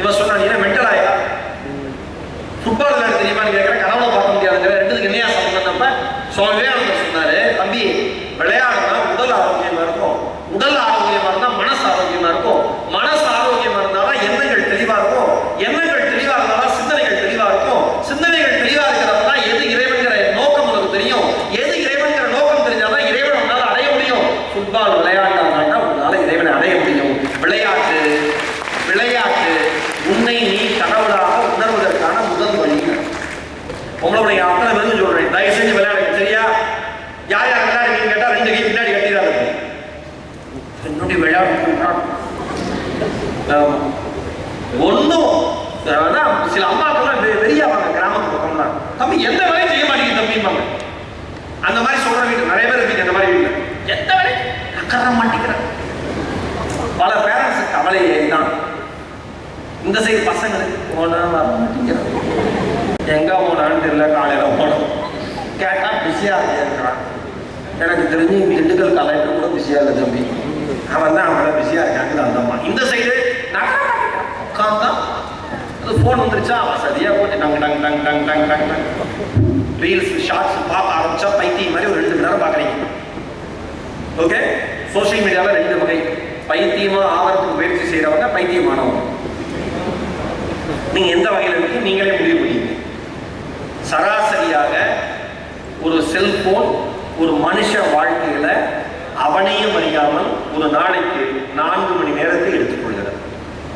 இவன் சொன்னா, நீ மென்டல் ஆயா, ஃபுட்பால் விளையாட தெரியுமான்னு கேட்கிற, கடவுளை பார்க்க முடியாதுங்கிற, ரெண்டுத்துக்கு என்னையா சம்பந்தப்ப சுவாமி விவேகானந்தர் சொன்னாரு, தம்பி விளையாடுனா உடல் ஆரோக்கியமா இருக்கும், உடல் ஆரோக்கியமா இருந்தா மனசு ஆரோக்கியமா இருக்கும், மனசு ஆரோக்கியமா இருந்தாதான் எண்ணங்கள் தெளிவா இருக்கும், எண்ணங்கள் தெளிவா இருந்தாதான் சிந்தனைகள் தெளிவா இருக்கும், சிந்தனைகள் தெளிவா இருக்கிறப்பதான் எது இறைவன்கிற நோக்கம் உனக்கு தெரியும், எது இறைவன்கிற நோக்கம் தெரிஞ்சாதான் இறைவன் உன்னால அடைய முடியும். ஃபுட்பால் விளையாண்டாங்கன்னா உன்னால இறைவனை அடைய முடியும். விளையாட்டு விளையாட்டு உன்னை நீ கடவுளாக உணர்வதற்கான முதல் வழி. உங்களுடைய அத்தனை பேருக்கு சொல்றேன், தயவு செஞ்சு விளையாடுங்க, சரியா? யார் யார் விளையாடுறீங்கன்னு கேட்டா 2 கை பின்னாடி கட்டிடாது. என்னுடைய விளையாடு ஒன்றும் சில அம்மாக்கெல்லாம் வெறியாவாங்க, கிராமத்து பக்கம்னா, தம்பி எந்த வேலையும் செய்ய மாட்டேங்குது தம்பிம்பாங்க. அந்த மாதிரி சொல்ற வீட்டு நிறைய பேர் இருக்கீங்க. அந்த மாதிரி வீட்டுல எந்த வேலையும் நக்கற மாட்டேங்கிறேன். பல பேரண்ட்ஸ் கவலையே தான். இந்த சைடு பசங்களுக்கு போனா வர மாட்டேங்கிறான், எங்க போனான்னு தெரியல, காலையில போனோம் கேட்டா பிஸியா இருக்கிறான். எனக்கு தெரிஞ்சு திண்டுக்கல் கலெக்டர் கூட பிஸியா இல்லை தம்பி, அவன் தான் அவங்கள பிஸியா இருக்காங்க. அந்தம்மா இந்த சைடு உட்கார்ந்தான், அது போன் வந்துருச்சா சரியா போட்டு டங் டங் டங் டங் டங் டங் டங் ரீல்ஸ் ஷார்ட்ஸ் பார்க்க ஆரம்பிச்சா பைத்தியம் மாதிரி ஒரு 2 மணி நேரம் பார்க்குறீங்க. ஓகே, சோசியல் மீடியாவில் 2 வகை, பைத்தியமா ஆகிறதுக்கு முயற்சி செய்யறவங்க, பைத்தியமானவங்க. நீங்க எந்த வகையில் இருக்கு நீங்களே முடிவு பண்ணீங்க. சராசரியாக ஒரு செல்போன் ஒரு மனுஷ வாழ்க்கையில அவனையும் அறியாமல் ஒரு நாளைக்கு 4 மணி நேரத்தை எடுத்துக்கொள்கிறது.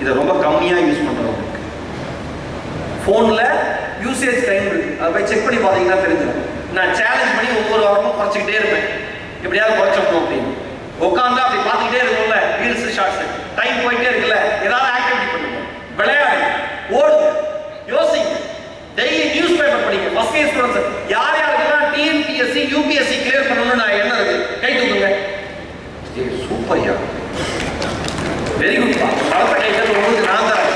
இதை ரொம்ப கம்மியா யூஸ் பண்றவங்களுக்கு போன்ல யூசேஜ் டைம் இருக்கு, அதை போய் செக் பண்ணி பார்த்தீங்கன்னா தெரிஞ்சிடும். நான் சேலஞ்ச் பண்ணி ஒவ்வொரு வாரமும் குறைச்சிக்கிட்டே இருப்பேன், எப்படியாவது குறைச்சோம் அப்படின்னு. உட்காந்து அப்படி பார்த்துக்கிட்டே இருக்கும்ல, ரீல்ஸ் ஷார்ட்ஸ் டைம் போயிட்டே இருக்குல்ல, ஏதாவது ஆக்டிவிட்டி பண்ணுங்க, விளையாடுங்க, ஓடுங்க, யோசிங்க, டெய்லி நியூஸ் பேப்பர் படிங்க. இயர் ஸ்டூடண்ட்ஸ் யார் யாருக்கெல்லாம் டிஎன்பிஎஸ்சி யூபிஎஸ்சி கிளியர் பண்ணணும்னு நான் என்ன இருக்கு கை தூக்குங்க. சூப்பர் யா, வெரி குட். பலத்தை கை தூக்கு உங்களுக்கு நான் தான்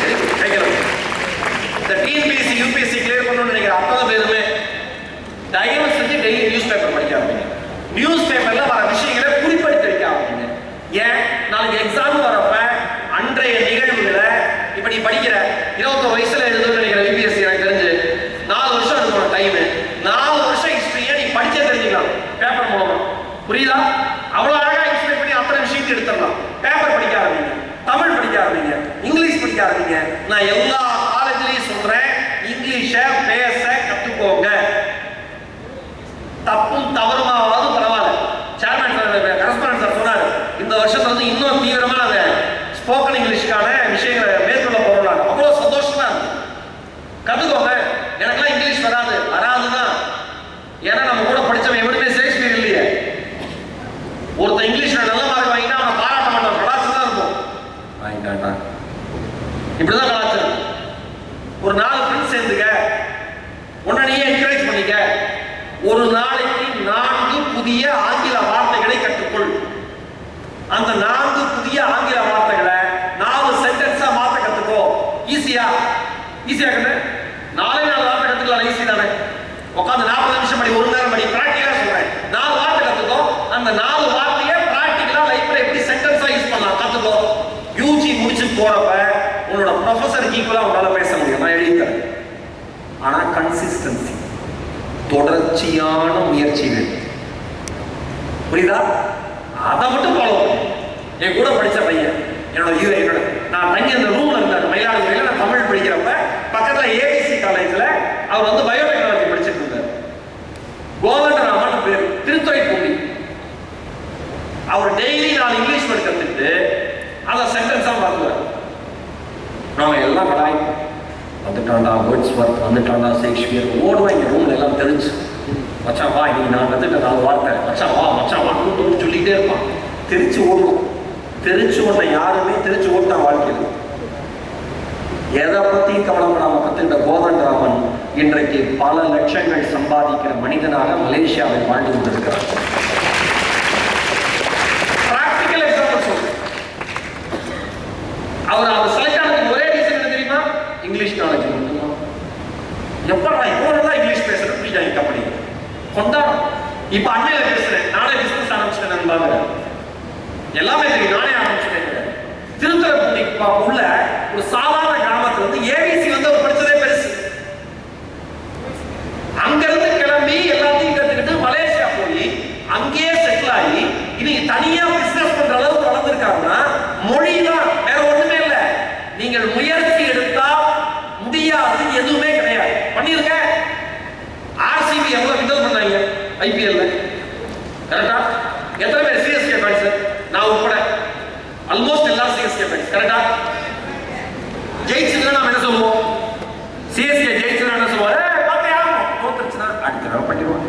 வெரி குட் கைக்கிறேன். இந்த டிஎன்பிஎஸ்சி யூபிஎஸ்சி கிளியர் பண்ணணும்னு நினைக்கிற அத்தனை பேருமே தயவு செஞ்சு டெய்லி நியூஸ் பேப்பர் படிக்க ஆரம்பிங்க. நியூஸ் பேப்பர்ல வர விஷயங்களை குறிப்பெடுத்து வைக்க ஆரம்பிங்க. ஏன் நாளைக்கு எக்ஸாம் வரப்ப அன்றைய நிகழ்வுகளை இப்ப நீ படிக்கிற 21 வயசுல எழுதுன்னு நினைக்கிற யூபிஎஸ்சி எனக்கு தெரிஞ்சு 4 வருஷம் இருக்கும் டைம். 4 வருஷம் ஹிஸ்டரியை நீ படிச்சே தெரிஞ்சுக்கலாம் பேப்பர் மூலமா. புரியுதா? அவ்வளவு அழகா எக்ஸ்பிளைன் பண்ணி அத்தனை விஷயத்தை எடுத்துடலாம். பேப்பர் படிக்க ஆரம்பிங்க, தமிழ் படிக்க ஆரம்பிங்க, இங்கிலீஷ் படிக்க ஆரம்பிங்க. நான் எல்லா காலேஜ்லயும் சொல்றேன், இங்கிலீஷ பேச கத்துக்கோங்க. தப்பும் தவறுமாவது பரவாயில்ல. சேர்மன் சார் கரஸ்பாண்டன்ட் சார் சொன்னாரு, இந்த வருஷத்துல வந்து இன்னும் தீவிரமா அந்த ஸ்போக்கன் இங்கிலீஷ்க்கான விஷயங்களை மேற்கொள்ள போறோம். அவ்வளவு சந்தோஷமா இருக்கு. கத்துக்கோங்க. எனக்கெல்லாம் இங்கிலீஷ் வராதுதான். ஏன்னா நம்ம கூட படிச்சவன் எவருமே ஷேக்ஸ்பியர் இல்லையே. ஒருத்தன் இங்கிலீஷ்ல நல்ல மார்க் வாங்கினா அவனை பாராட்ட மாட்டான், கலாச்சாரம் தான் இருக்கும். வாங்கிட்டான்டா இப்படிதான் கலாச்சாரம். ஒரு 4 ஃப்ரெண்ட்ஸ் சேர்ந்துக்க, உடனே என்கரேஜ் பண்ணிக்க. ஒரு நாளைக்கு 4 புதிய ஆங்கில வார்த்தைகளை கற்றுக்கொள். அந்த 4 புதிய ஆங்கில வார்த்தைகளை 4 சென்டென்ஸா மாத்த கத்துக்கோ. ஈஸியா கண்ணு 4 வார்த்தை கத்துக்கலாம். ஈஸி தானே? உட்காந்து 40 நிமிஷம் படி, 1 நேரம் படி. பிராக்டிகலா சொல்றேன். 4 வார்த்தை கத்துக்கோ. அந்த 4 வார்த்தையை பிராக்டிகலா லைஃப்ல எப்படி சென்டென்ஸா யூஸ் பண்ணலாம் கத்துக்கோ. யூஜி முடிச்சு போறப்ப உன்னோட ப்ரொஃபசருக்கு ஈக்குவலா உன்னால பேச முடியும். நான் எழுதி தரேன். ஆனா கன்சிஸ்டன்சி, தொடர்ச்சியான முயற்சிகள். புரியுதா? அதை மட்டும் ஃபாலோ பண்ணு. என் கூட படிச்ச பையன் என்னோட நான் தங்கி அந்த ரூம்ல இருந்தார் மயிலாடுதுறையில. நான் தமிழ் படிக்கிறப்ப பக்கத்துல ஏபிசி காலேஜ்ல அவர் வந்து பயோடெக்னாலஜி படிச்சுட்டு இருந்தார். கோதண்டராமன் பேர், திருத்துறைப்பூண்டி. அவர் டெய்லி 4 இங்கிலீஷ் வேர்ட் கத்துக்கிட்டு அதை சென்டென்ஸா பார்த்துவார். நாம எல்லாம் கடாய் வந்துட்டாண்டா வேர்ட்ஸ்வொர்த், வந்துட்டாண்டா ஷேக்ஸ்பியர் ஓடுவாங்க ரூம்ல எல்லாம் தெரிஞ்சு. மச்சான் வா, இன்னைக்கு நான் கத்துக்கிட்ட 4 வார்த்தை, மச்சான் வா கூட்டு சொல்லிக்கிட்டே இருப்பான். தெரிச்சு ஓடுவோம். தெரிச்சு ஓட்ட யாருமே தெரிச்சு ஓட்டான் வாழ்க்கையில். எதை பத்தியும் கவலைப்படாம கத்துக்கிட்ட கோதண்டராமன் இன்றைக்கு பல லட்சங்கள் சம்பாதிக்கிற மனிதனாக மலேசியாவில் வாழ்ந்து கொண்டிருக்கிறார். பிராக்டிகல் எக்ஸாம்பிள் சொல்றேன். அவர் செலக்ட் ஆனதுக்கு ஒரே ரீசன் என்ன தெரியுமா? இங்கிலீஷ் நாலேஜ் மட்டும்தான். எப்ப நான் இப்போ நல்லா இங்கிலீஷ் பேசுறேன் புரியுதா கம்பெனி கொண்டாடும். இப்ப அண்மையில பேசுறேன், நானே பிசினஸ் ஆரம்பிச்சிட்டேன் நண்பாங்க. எல்லாமே தெரியும், நானே ஆரம்பிச்சிட்டேன். திருத்துறைப்பூண்டி உள்ள ஒரு சாதாரண கிராமத்துல வந்து ஏபிசி வந்து அவர் படிச்சதே பெருசு. அங்கிருந்து கிளம்பி எல்லாத்தையும் கத்துக்கிட்டு மலேசியா போய் அங்கேயே செட்டில் ஆகி இன்னைக்கு தனியா பிசினஸ் பண்ற அளவுக்கு வளர்ந்துருக்காங்கன்னா மொழி தான், வேற ஒண்ணுமே இல்லை. நீங்கள் முயற்சி எடுத்தா முடியாது எதுவுமே கிடையாது. பண்ணிருக்க. ஆர்சிபி எவ்வளவு கிண்டல் பண்ணாங்க ஐபிஎல்ல, கரெக்டா? எத்தனை பேர் சிஎஸ்கே ஃபேன்ஸ்? நான் உட்பட ஆல்மோஸ்ட் எல்லா சிஎஸ்கே ஃபேன்ஸ். கரெக்டா? ஜெயிச்சுனா நாம என்ன சொல்லுவோம்? சிஎஸ்கே ஜெயிச்சுனா என்ன சொல்லுவோம்? பாத்தியா தோத்துச்சுனா அடுத்த தடவை பண்ணிடுவோம்.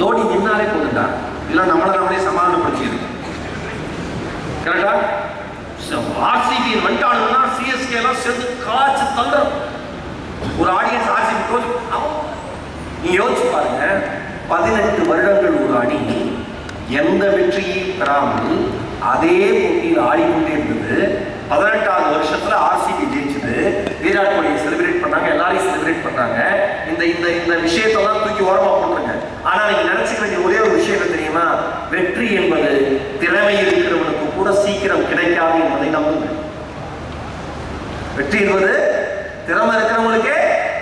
தோனி நின்னாலே போதுண்டா, இல்ல நம்மள நம்மளே சமாதானப்படுத்திடுது. கரெக்டா? ஆர்சிபி வந்துட்டானுன்னா சிஎஸ்கே எல்லாம் சேர்ந்து காய்ச்சி தந்துடும். ஒரு ஆடியன்ஸ் ஆர்சிபி கோச் நீ யோசிச்சு பாருங்க. 18 வருடங்கள் ஒரு அணி எந்த வெற்றியும் பெறாமல் அதே போட்டியில் ஆடிக்கொண்டே இருந்தது. 18வது வருஷத்துல ஆர்சிபி ஜெயிச்சது. விராட் கோலியை செலிப்ரேட் பண்ணாங்க, எல்லாரையும் செலிப்ரேட் பண்ணாங்க. இந்த விஷயத்தெல்லாம் தூக்கி ஓரமா போட்டுருங்க. ஆனா நீங்க நினைச்சுக்க வேண்டிய ஒரே ஒரு விஷயம் தெரியுமா? வெற்றி என்பது திறமை இருக்கிறவனுக்கு கூட சீக்கிரம் கிடைக்காது என்பதை நம்புங்க. வெற்றி என்பது திறமை இருக்கிறவங்களுக்கே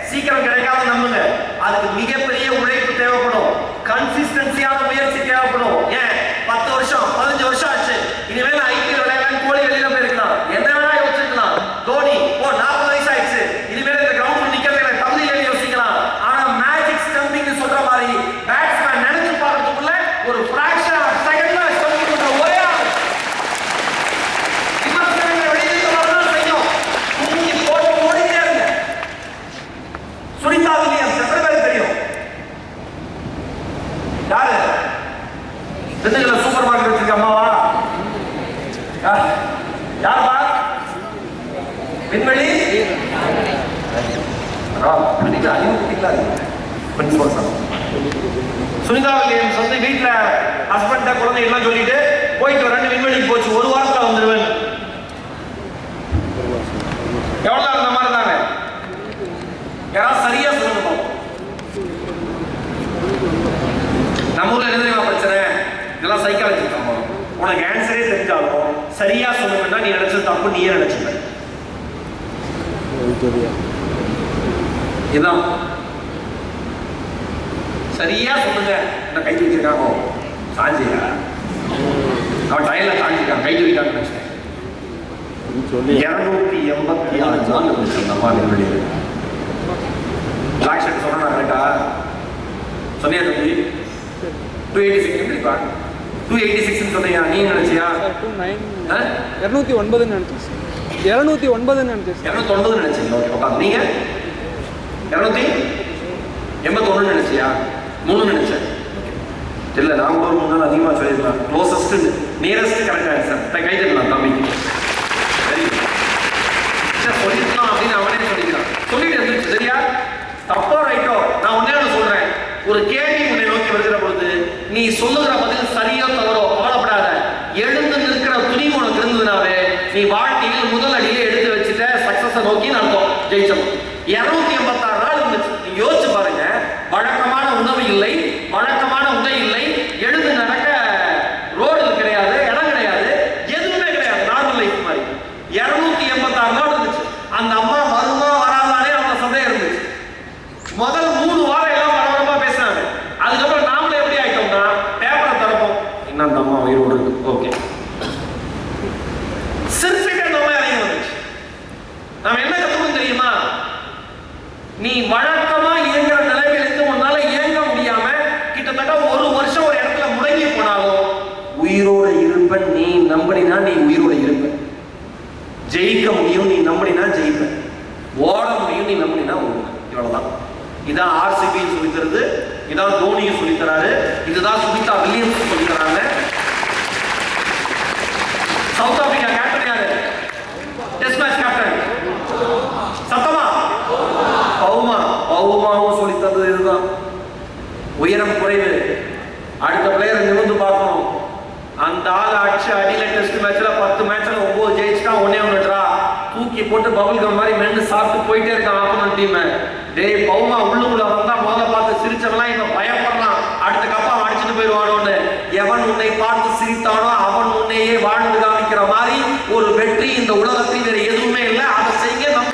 சீக்கிரம் கிடைக்காது நம்புங்க. அதுக்கு மிகப்பெரிய உழைப்பு தேவைப்படும், கன்சிஸ்டன்சியான முயற்சி தேவைப்படும். ஏன் 10 வருஷம் 15 வருஷம் ஆச்சு, இனிமேல் ஐபிஎல் விளையாடலாம், கோலி வெளியில போயிருக்கலாம், என்ன வேணா யோசிச்சிருக்கலாம். தோனி 40 வயசு ஆயிடுச்சு, இனிமேல் இந்த கிரவுண்ட் நிக்கிறது தகுதியில யோசிக்கலாம். ஆனா மேஜிக் ஸ்டம்பிங் சொல்ற மாதிரி பேட்ஸ்மேன் நினைச்சு பார்க்கறதுக்குள்ள ஒரு ஃபிராக்ஷன் ஆஃப் செகண்ட்ல ஸ்டம்பிங் பண்ற ஒரே ஆள் விமர்சனங்களை வெளியிட்டு வரதான் செய்யும். தூக்கி போட்டு ஓடிட்டே இருங்க. சுனிதா வில்லியம்ஸ் எத்தனை பேருக்கு தெரியும்? யாரு திண்டுக்கல்ல சூப்பர் மார்க்கெட் வச்சிருக்க அம்மாவா? யாருப்பா? விண்வெளி சுனிதா வில்லியம்ஸ் வந்து வீட்டுல ஹஸ்பண்ட குழந்தை எல்லாம் சொல்லிட்டு போயிட்டு வரேன்னு விண்வெளிக்கு போச்சு. ஒரு வாரத்துல வந்துருவேன். எவ்வளவு நாள் இந்த மாதிரி தாங்க? யாராவது சரியா சொல்லணுமா? நம்ம ஊர்ல என்ன தெரியுமா பிரச்சனை? இதெல்லாம் சைக்காலஜி தான். உனக்கு ஆன்சரே தெரிஞ்சாலும் சரியா சொல்லணும்னா நீ நினைச்சது தப்பு, நீயே நினைச்சுக்க. இதுதான் சரியா சொல்லுங்க. என்ன கை வச்சிருக்காங்க சாஞ்சியா? அவன் டயர்ல சாஞ்சிருக்கான், கை வைக்கான்னு நினைச்சேன். 286 நாள் இருந்துச்சு அந்த அம்மா வெளியே. பிளாக் ஷர்ட் சொன்னா கரெக்டா சொன்னியா தம்பி? 286 எப்படிப்பா 286 சொன்னியா? நீ நினைச்சியா? 209 நினைச்சேன். 209 நினைச்சேன். 209 நினைச்சீங்க. ஓகே உட்காந்து. நீங்க 281 நினைச்சியா? 3 நினைச்சேன். இல்ல நான் கூட 3 நாள் அதிகமா சொல்லிருக்கலாம். Closest nearest correct answer. கை தட்டலாம் தம்பிக்கு. சரி சொல்லிருக்கலாம் அப்படின்னு அவனே சொல்லிக்கிறான். சொல்லிட்டு இருந்துச்சு. சரியா தப்போ ரைட்டோ நான் ஒன்னே சொல்றேன். ஒரு கேள்வி உன்னை நோக்கி வருகிற பொழுது நீ சொல்லுகிற பதில் சரியோ தவறோ கவலைப்படாத. எழுந்து நிற்கிற துணிவு உனக்கு இருந்ததுனாவே நீ வாழ்க்கையில் முதல் அடியிலே எடுத்து வச்சுட்ட சக்சஸை நோக்கி நடத்தோம் ஜெயிச்சோம். 286 நாள் இருந்துச்சு. நீ யோசிச்சு பாருங்க. வழக்கமான உணவு இல்லை, வழக்கமான உடை இல்லை, எழுந்து நடக்க ரோடு கிடையாது, இடம் கிடையாது, எதுவுமே கிடையாது. நார்மல் லைஃப் மாதிரி 286 நாள் இருந்துச்சு. அந்த அம்மா வருமா வராதானே அவங்க சந்தேகம் இருந்துச்சு. முதல் 3 வாரம் எல்லாம் பரபரப்பா பேசினாங்க. அதுக்கப்புறம் நாமளே எப்படி ஆயிட்டோம்னா பேப்பரை திறப்போம், இன்னும் அந்த அம்மா உயிரோடு இருக்கு. ஓகே சிரிச்சுட்டு அந்த அம்மா இறங்கி வந்துச்சு. நாம என்ன கத்துக்கணும் தெரியுமா? நீ வழக்கமா இயங்குற நிலைமையில இருந்து உன்னால இயங்க முடியாம கிட்டத்தட்ட 1 வருஷம் ஒரு இடத்துல முடங்கி போனாலும் உயிரோட இருப்ப. நீ நம்பினா நீ உயிரோட இருப்ப. ஜெயிக்க முடியும் நீ நம்பினா ஜெயிப்ப. ஓட முடியும் நீ நம்பினா ஓடுவ. இவ்வளவுதான். இதான் ஆர்சிபி சொல்லி தருது, இதான் தோனியும் சொல்லி தராரு, இதுதான் சுனிதா வில்லியம்ஸ் சொல்லி தராங்க. சவுத் ஆப்பிரிக்கா கேப்டன் யாரு? டெஸ்ட் மேட்ச் கேப்டன் சத்தமா பவுமாவும் சொல்லி தந்தது இதுதான். உயரம் குறைவு. அடுத்த பிளேயரை நிமிர்ந்து பார்க்கணும். அந்த ஆள் அடிச்சு அடியில டெஸ்ட் மேட்ச்ல 10 மேட்ச்ல 9 ஜெயிச்சுட்டா 1-1 ட்ரா. தூக்கி போட்டு பபுள் கம் மாதிரி மென்னு சாப்பிட்டு போயிட்டே இருக்கான் ஆப்போனன்ட் டீம். டேய் பவுமா உள்ளுக்குள்ள வந்தா முதல்ல பார்த்து சிரிச்சவெல்லாம் இப்ப பயப்படுறான். அடுத்த கப்பா அடிச்சுட்டு போயிடுவானோன்னு. எவன் உன்னை பார்த்து சிரித்தானோ அவன் உன்னையே வாழ்ந்து காமிக்கிற மாதிரி ஒரு வெற்றி இந்த உலகத்தில் வேற எதுவுமே இல்லை. அதை செய்ய நம்ம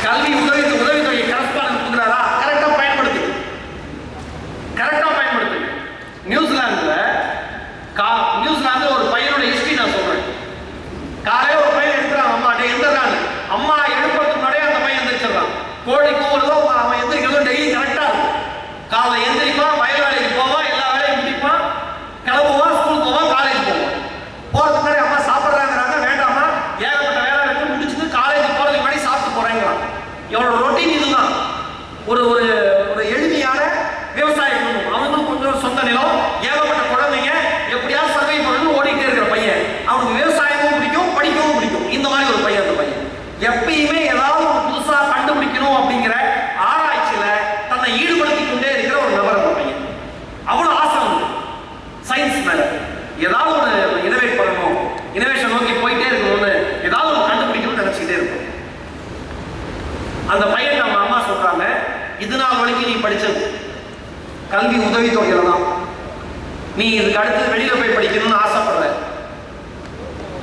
கல்வி உதவித்தொகை கரஸ்பாண்டன்ட் கொடுக்குறாரா? கரெக்டா பயன்படுத்து. நியூசிலாந்துல ஒரு பையனோட ஹிஸ்டரி நான் சொல்றேன். காலையில ஒரு பையன் எடுக்கிறான், அம்மா டே எந்திரான்னு. அம்மா எழுப்புறதுக்கு முன்னாடியே அந்த பையன் எந்திரிச்சிடறான். கோழி கூவுறதோ அவன் எந்திரிக்கிறதும் டெய்லி கரெக்டா இருக்கும். காலை எந்திரிப்பான், வயல் வேலைக்கு போவான், எல்லா வேலையும் முடிப்பான், கிளம்புவான், ஸ்கூல் போவான், காலேஜ் போவான். போறதுக்கு முன்னாடி அம்மா சாப்பிட்றாங்கிறாங்க, வேண்டாமா ஏகப்பட்ட வேலை இருக்கு முடிச்சுட்டு காலேஜ் போறதுக்கு முன்னாடி சாப்பிட்டு போறேங்கிறான். இவனோட ரொட்டீன் இதுதான். ஒரு ஒரு எளிமையான விவசாய குடும்பம். அவனுக்கும் கொஞ்சம் சொந்த நிலம், ஏகப்பட்ட குழந்தைங்க, எப்படியாவது சர்வை பண்ணணும்னு ஓடிட்டே இருக்கிற பையன். அவனுக்கு விவசாயமும் பிடிக்கும், படிக்கவும் பிடிக்கும். இந்த மாதிரி ஒரு பையன். அந்த பையன் எப்பயுமே ஏதாவது ஒரு புதுசா கண்டுபிடிக்கணும் அப்படிங்கிற ஆராய்ச்சியில தன்னை ஈடுபடுத்திக் கொண்டே இருக்கிற ஒரு நபர் அந்த பையன். அவ்வளவு ஆசை உண்டு சயின்ஸ் மேல. ஏதாவது ஒரு இனோவேட் பண்ணணும், இனோவேஷன் நோக்கி போயிட்டே இருக்கணும்னு ஏதாவது ஒரு கண்டுபிடிக்கணும்னு நினைச்சுக்கிட்டே இருக்கும். அந்த பையன் நம்ம அம்மா சொல்றாங்க, இது நாள் வரைக்கும் நீ படிச்சது கல்வி உதவித்தொகையில தான். நீ இதுக்கு அடுத்து வெளியில போய் படிக்கணும்னு ஆசைப்படுற.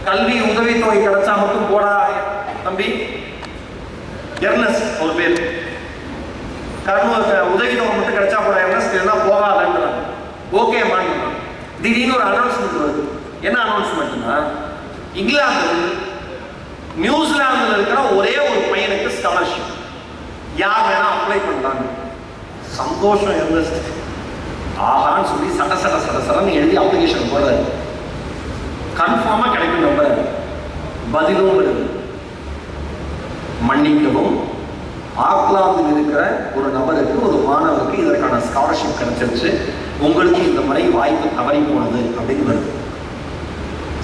கல்வி உதவித்தொகை கிடைச்சா மட்டும் போடா தம்பி. எர்னஸ்ட் ஒரு பேர், உதவித்தொகை மட்டும் கிடைச்சா போட எர்னஸ்ட், எல்லாம் போகாதன்றாங்க. ஓகே மாட்டேன். திடீர்னு ஒரு அனௌன்ஸ்மெண்ட் வருது. என்ன அனௌன்ஸ்மெண்ட்னா, இங்கிலாந்து நியூசிலாந்துல இருக்கிற ஒரே ஒரு பையனுக்கு ஸ்காலர்ஷிப், யார் வேணா அப்ளை பண்ணலான்னு. சந்தோஷம் எர்னஸ்ட். ஆகான்னு சொல்லி சடசடன்னு எழுதி அப்ளிகேஷன் போடுறாரு. கன்ஃபார்மா கிடைக்கும் நம்பர். பதிலும் வருது. மன்னிக்கவும், ஆக்லாந்தில் இருக்கிற ஒரு நபருக்கு, ஒரு மாணவருக்கு இதற்கான ஸ்காலர்ஷிப் கிடைச்சிருச்சு, உங்களுக்கு இந்த முறை வாய்ப்பு தவறி போனது அப்படின்னு வருது.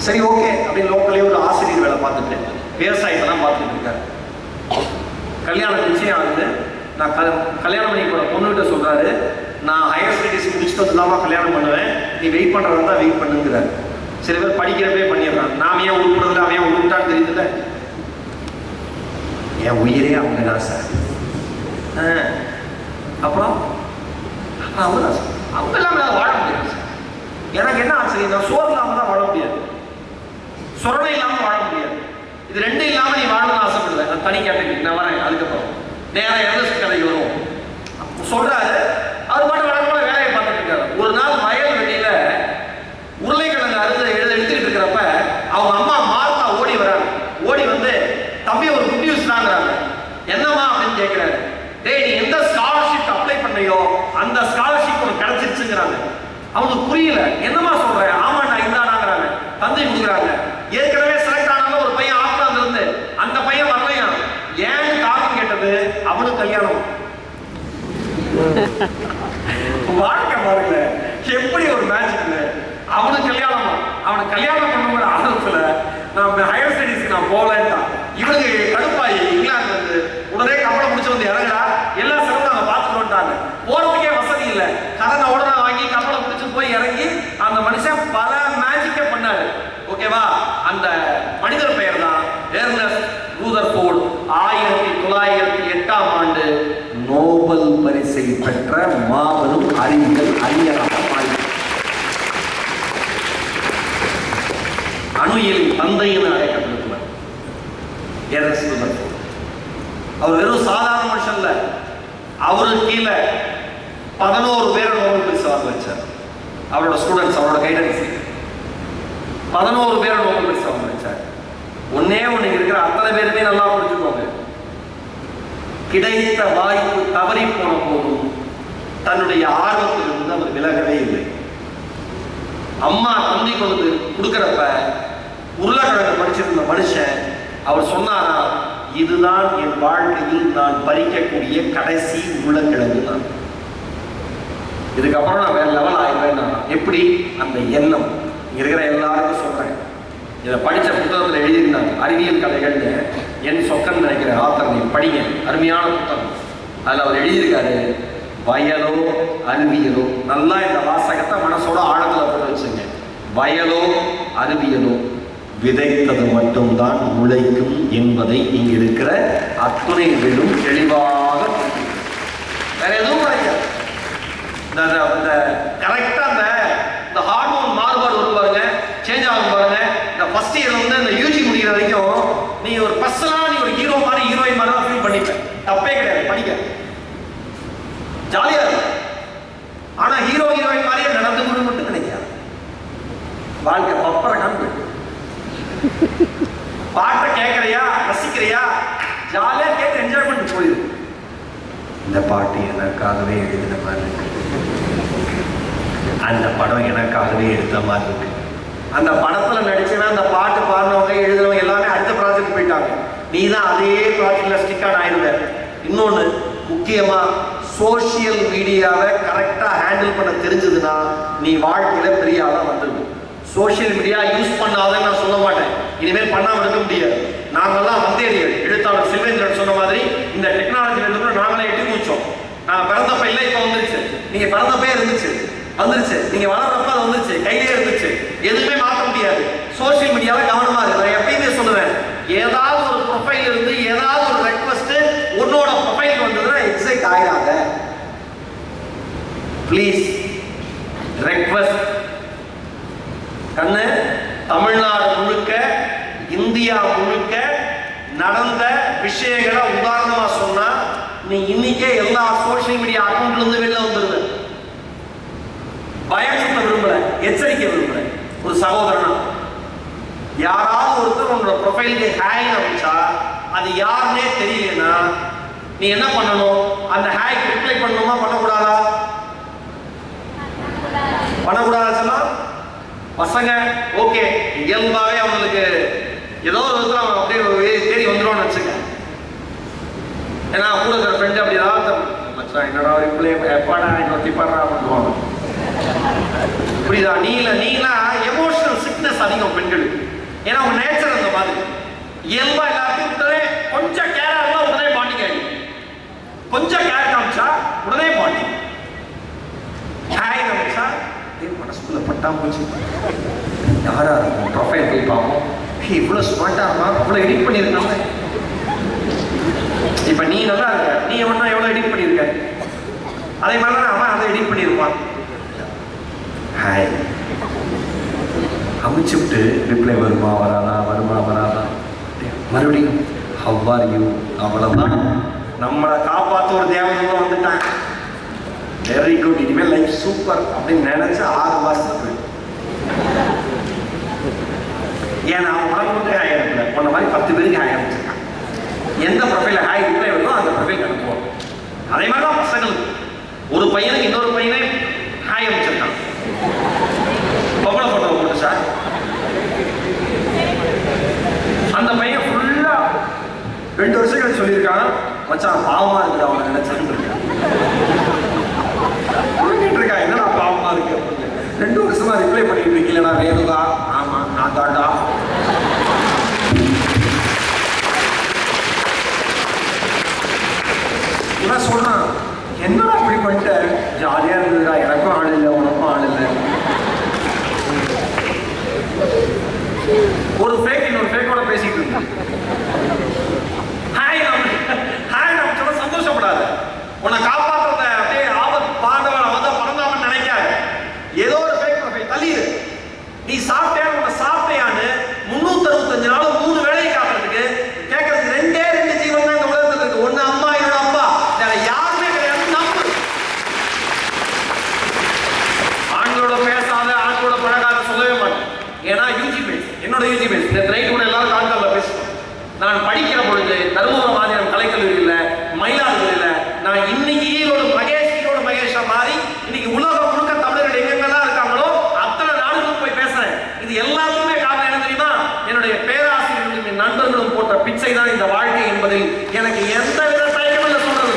சரி ஓகே அப்படின்னு லோக்கலே ஒரு ஆசிரியர் வேலை பார்த்துட்டு விவசாயத்தெல்லாம் பார்த்துட்டு இருக்காரு. கல்யாணம் நிச்சயம் ஆகுது. நான் கல்யாணம் பண்ணி போகிற பொண்ணுகிட்ட சொல்கிறாரு, நான் ஹையர் ஸ்டடீஸ் முடிச்சுட்டு வந்து தான் கல்யாணம் பண்ணுவேன், நீ வெயிட் பண்ணுறதா தான் வெயிட் பண்ணுங்கிறாரு. சில பேர் படிக்கிறப்பே பண்ணிடுறான். நாம் ஏன் உருப்படுறதுல அவன் ஏன் உருட்டான்னு தெரியுதுல்ல. என் உயிரே அவங்க தான் சார். அப்புறம் அவங்க தான் சார், அவங்க இல்லாமல் வாழ முடியாது சார். எனக்கு என்ன ஆச்சரியம், நான் சோறு இல்லாமல் தான் வாழ முடியாது, சொரணை இல்லாமல் வாழ முடியாது. இது ரெண்டும் இல்லாமல் நீ வாழணும்னு ஆசைப்படுவேன். நான் தனி கேட்டகரி, நான் வரேன். அதுக்கப்புறம் நேராக எவரெஸ்ட் கதைக்கு வருவோம். சொல்றாரு, அவர் மட்டும் வழக்கமான வேலையை பார்த்துட்டு இருக்காரு. ஒரு நாள் வயல் வெளியில உருளைக்கிழங்கு எடுத்துக்கிட்டு இருக்கிறப்ப அவங்க அம்மா மார்த்தா ஓடி வராங்க. ஓடி வந்து, தம்பி ஒரு குட் நியூஸ் தாங்கிறாங்க. என்னம்மா அப்படின்னு கேட்கிறாரு. டேய், நீ எந்த ஸ்காலர்ஷிப் அப்ளை பண்ணையோ அந்த ஸ்காலர்ஷிப் உனக்கு கிடைச்சிருச்சுங்கிறாங்க. அவனுக்கு புரியல. என்னம்மா சொல்றேன்? ஆமா, நான் இந்தானாங்கிறாங்க. தந்தை கொடுக்குறாங்க. ஏற்கனவே செலக்ட் ஆனாலும் ஒரு பையன் ஆப்லாந்து இருந்து அந்த பையன் வரலையா. ஏன்னு காரணம் கேட்டது, அவனுக்கு கல்யாணம். வாழ்க்கை பாருங்க எப்படி ஒரு மேஜிக். அவனுக்கு கல்யாணமா? அவனுக்கு கல்யாணம் பண்ணுங்கிற ஆர்வத்துல நான் ஹையர் ஸ்டடீஸ்க்கு நான் போகலன்ட்டான். இவனுக்கு கடுப்பாயி இங்கிலாந்து வந்து உடனே கப்பலை முடிச்சு வந்து இறங்குறா, எல்லா செலவும் நாங்கள் பார்த்துட்டோம்ட்டாங்க. போறதுக்கே வசதி இல்லை. கடனை உடனே வாங்கி கப்பலை முடிச்சு போய் இறங்கி அந்த மனுஷன் பல மேஜிக்கை பண்ணாரு. ஓகேவா? அந்த மனிதர் பெயர் தான் எர்னஸ்ட் ரூதர்ஃபோர்ட். 1908 நோபல் பரிசை பெற்ற மாபெரும் அறிவியல் அறிஞராக மாறி அணுயியலின் தந்தை என அழைக்கப்படுகிறார் எர்னஸ்ட் ரூதர்ஃபோர்ட். அவர் வெறும் சாதாரண மனுஷன் இல்ல. அவருக்கு கீழே 11 பேரை நோபல் பரிசு வாங்க வச்சார். அவரோட ஸ்டூடெண்ட்ஸ், அவரோட கைடன்ஸ் 11 பேரை நோபல் பரிசு வாங்க வச்சார். ஒன்னே ஒண்ணு இருக்கிற அத்தனை பேருமே நல்லா புரிஞ்சுக்கோங்க. கிடைத்த வாய்ப்பு தவறி போன போதும் தன்னுடைய ஆர்வத்திலிருந்து அவர் விலகவே இல்லை. அம்மா தந்தி கொண்டு கொடுக்கிறப்ப உருளைக்கிழங்கு படிச்சிருந்த மனுஷன் அவர் சொன்னாரா, இதுதான் என் வாழ்க்கையில் நான் பறிக்கக்கூடிய கடைசி உருளைக்கிழங்கு தான், இதுக்கப்புறம் நான் வேற லெவல் ஆயிடுவேன். எப்படி? அந்த எண்ணம் இருக்கிற எல்லாருக்கும் சொல்றேன். இதை படித்த புத்தகத்தில் எழுதியிருந்தாங்க, அறிவியல் கதைகள்னு. என் சொக்கன் நினைக்கிற ஆத்தர், நீ படிங்க, அருமையான புத்தகம். அதில் அவர் எழுதியிருக்காரு, வயலோ அறிவியலோ, நல்லா இந்த வாசகத்தை மனசோட ஆழத்தில் போட்டு வச்சுங்க. வயலோ அறிவியலோ விதைத்தது மட்டும்தான் முளைக்கும் என்பதை இங்க இருக்கிற அத்துணை பேரும் தெளிவாக வேற எதுவும் கிடைக்காது. இந்த கரெக்டா இந்த ஹார்மோன் மாறுபாடு வரும் பாருங்க, சேஞ்ச் ஆகும் பாருங்க. இந்த ஃபர்ஸ்ட் இயர்ல வந்து இந்த யூஜி முடிக்கிற வரைக்கும் நீ ஒரு பர்சனலா நீ ஒரு ஹீரோ மாதிரி ஹீரோயின் மாதிரி தான் ஃபீல் பண்ணிப்பேன். தப்பே கிடையாது, படிக்க ஜாலியா இருக்கும். ஆனா ஹீரோ ஹீரோயின் மாதிரியே நடந்து கொண்டு மட்டும் நினைக்காது. வாழ்க்கை பப்பர காண்பு. பாட்டை கேட்கறியா, ரசிக்கிறியா, ஜாலியா கேட்டு என்ஜாய் பண்ணிட்டு போயிரு. இந்த பாட்டு எனக்காகவே எழுதின மாதிரி இருக்கு, அந்த படம் எனக்காகவே எடுத்த மாதிரி இருக்கு. அந்த படத்துல நடிச்சுன்னா அந்த பாட்டு பாடினவங்க எழுதுனவங்க எல்லாமே அடுத்த ப்ராஜெக்ட் போயிட்டாங்க. நீ தான் அதே ப்ராஜெக்ட்ல ஸ்டிக் ஆன் ஆயிடுவ. இன்னொன்னு முக்கியமா, சோசியல் மீடியாவை கரெக்டா ஹேண்டில் பண்ண தெரிஞ்சதுன்னா நீ வாழ்க்கையில பெரிய ஆளா வந்துடும். சோசியல் மீடியா யூஸ் பண்ணாதன்னு நான் சொல்ல மாட்டேன், இனிமேல் பண்ணாம இருக்க முடியாது. நாங்கெல்லாம் வந்தேறியல். எழுத்தாளர் செல்வேந்திரன் சொன்ன மாதிரி இந்த டெக்னாலஜி இருந்து நாங்களே எட்டி முடிச்சோம். நான் பிறந்தப்ப இல்லை, இப்ப வந்துருச்சு. நீங்க பிறந்தப்பே இருந்துச்சு, வந்துருச்சு. நீங்க வளர்றப்ப அது வந்துருச்சு, கையிலே இருந்துச்சு. எதுவுமே மாற்ற முடியாது. சோசியல் மீடியாவை கவனமா இருக்கு. நான் எப்பயுமே சொல்லுவேன், ஏதாவது ஒரு ப்ரொஃபைல் இருந்து ஏதாவது ஒரு ரெக்வஸ்ட் உன்னோட ப்ரொஃபைல் வந்ததுன்னா எக்ஸைட் ஆயிடாத ப்ளீஸ். ரெக்வஸ்ட் கண்ணு, தமிழ்நாடு முழுக்க, இந்தியா முழுக்க நடந்த விஷயங்களை உதாரணமா சொன்னா நீ இன்னைக்கே எல்லா சோசியல் மீடியா அக்கௌண்ட்ல இருந்து வெளில வந்துருது. பயமுறுத்த விரும்பல, எச்சரிக்கை விரும்பல. ஒரு சகோதரனா யாராவது ஒருத்தர் உன்னோட ப்ரொஃபைலுக்கு ஹேக் அனுப்பிச்சா அது யாருன்னே தெரியலன்னா நீ என்ன பண்ணணும்? அந்த ஹேக் ரிப்ளை பண்ணணுமா பண்ணக்கூடாதா? பண்ணக்கூடாதா சொன்னா பசங்க ஓகே, இயல்பாவே அவங்களுக்கு ஏதோ ஒரு விதத்தில் அவன் அப்படியே தேடி வந்துடும்னு வச்சுக்க. ஏன்னா கூட இருக்கிற ஃப்ரெண்டு அப்படி ஏதாவது மச்சான் என்னடா ரிப்ளை எப்பாடா நோட்டிப்பாடா பண்ணுவாங்க. புரியுதா? நீங்களா எமோஷனல் சிக்னஸ் அதிகம் பெண்களுக்கு. ஏன்னா உங்க நேச்சர் அந்த மாதிரி இயல்பா எல்லாத்தையும் உடனே கொஞ்சம் கேரளா உடனே பாண்டிங் ஆகிடும். உடனே பாட்டி ஹாய் ரமேஷா. மனசுக்குள்ள பட்டாம்பூச்சி யாரா இருக்கும், ப்ரொஃபைல் போய் பார்ப்போம். இவ்வளோ ஸ்மார்ட்டா இருந்தா அவ்வளோ எடிட் பண்ணியிருக்காங்க. இப்ப நீ நல்லா இருக்க, நீ ஒன்னா எவ்வளோ எடிட் பண்ணியிருக்க, அதே மாதிரி தான் அவன் அதை எடிட் பண்ணியிருப்பான். ஹாய் அமைச்சு விட்டு ரிப்ளை வருமா வராதா, வருமா வராதா, மறுபடியும் ஹவ் ஆர் யூ. அவ்வளவுதான், நம்மளை காப்பாற்ற ஒரு தேவதூதன் வந்துட்டாங்க. வெரி குட், இனிமேல் லைஃப் சூப்பர் அப்படின்னு நினைச்சு 6 மாசத்துல போயிடும். ஏன்னா அவன் உடம்புக்கு ஹாய் அனுப்பல, உன்ன மாதிரி 10 பேருக்கு ஹாய் அனுப்பிச்சிருக்கான். எந்த ப்ரொஃபைல ஹாய் ரிப்ளை வருதோ அந்த ப்ரொஃபைல் அனுப்புவோம். அதே மாதிரி தான் பசங்களுக்கு, ஒரு பையனுக்கு இன்னொரு பையனே ஹாய் அனுப்பிச்சிருக்கான். பொம்பளை போட்டோ போட்டு சார், அந்த பையன் ஃபுல்லா 2 வருஷம் கழிச்சு சொல்லியிருக்கான், மச்சான் பாவமா இருக்குது அவனை நினைச்சான்னு இருக்கான். என்னடா பாவமா இருக்கு அப்படின்னு 2 வருஷமா ரிப்ளை பண்ணிட்டு இருக்கீங்களா ரேணுகா? ஆமா நான் தாண்டா. இவன் சொல்றான், என்னடா இப்படி பண்ணிட்ட, ஜாலியா இருந்ததுடா, எனக்கும் ஆள் இல்லை உனக்கும் ஆள் இல்லை. ஒரு ஃபேக் இன்னொரு ஃபேக்கோட பேசிட்டு இருக்கு. ஹாய் நம்ம சொல்ல சந்தோஷப்படாத, உன்னை காப்பாற்றுறத அப்படியே ஆபத்து பாண்டவன் அவன் தான் பறந்தவன் நினைக்காத. ஏதோ ஒரு ஃபேக் ப்ரொஃபைல் தள்ளிடு. நீ சாப்பிட்டேன், உன்னை சாப்பிட்டையான்னு 365 நாளும் 3 வேலையை காட்டுறதுக்கு கேட்கறதுக்கு 2 ஜீவன் தான் இந்த உலகத்தில் இருக்கு. ஒன்னு அம்மா, என்னோட அப்பா, வேற யாருமே கிடையாது. நம்பு. ஆண்களோட பேசாத, ஆண்களோட பழகாத சொல்லவே மாட்டேன். ஏன்னா யூஜி பேஸ், என்னோட யூஜி பேஸ் நைட் கூட எல்லாரும் கான்காலில் பேசுவோம். நான் படிக்கிற பொழுது தருமபுரம் மாதிரியான கலைக்கல்லூரியில், மயிலாடுதுறையில், நான் இன்னைக்கு ஈரோடு மகேஷா மாறி இன்னைக்கு உலகம் முழுக்க தமிழர்கள் எங்கெங்கெல்லாம் இருக்காங்களோ அத்தனை நாடுகளுக்கு போய் பேசுறேன். இது எல்லாத்துக்குமே காரணம் என்ன தெரியுமா? என்னுடைய பேராசிரியர்களும் என் நண்பர்களும் போட்ட பிச்சை தான் இந்த வாழ்க்கை என்பதில் எனக்கு எந்த வித தயக்கமும் இல்லை சொல்றது.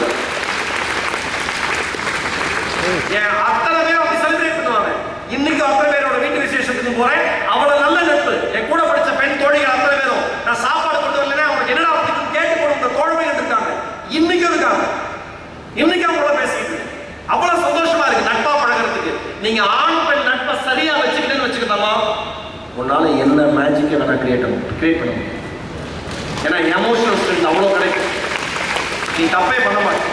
என் அத்தனை பேரும் அப்படி செலிப்ரேட் பண்ணுவாங்க. இன்னைக்கு அத்தனை பேரோட வீட்டு விசேஷத்துக்கு போறேன், அவ்வளவு நல்ல நட்பு. என் கூட படிச்ச பெண் தோழிகள் அத்தனை பேரும் நான் சாப்பாடு கொண்டு வரலன்னா அவங்களுக்கு என்னடா பிடிக்கும் கேட்டு போடுற தோழமைகள் இருக்காங்க, இன்னைக்கும் இருக்காங்க. இன்னைக்கு அவங்களோட பேசிக்கிட்டு அவ்வளவு சந்தோஷமா இருக்கு நட்பா பழகிறதுக்கு. நீங்க ஆண் பெண் நட்பை சரியா வச்சுக்கிட்டேன்னு வச்சுக்கிட்டோமா, உன்னால என்ன மேஜிக்கை வேணா கிரியேட் பண்ண முடியும். ஏன்னா எமோஷனல் ஸ்ட்ரென்த் அவ்வளவு கிடைக்கும். நீ தப்பே பண்ண மாட்டேன்.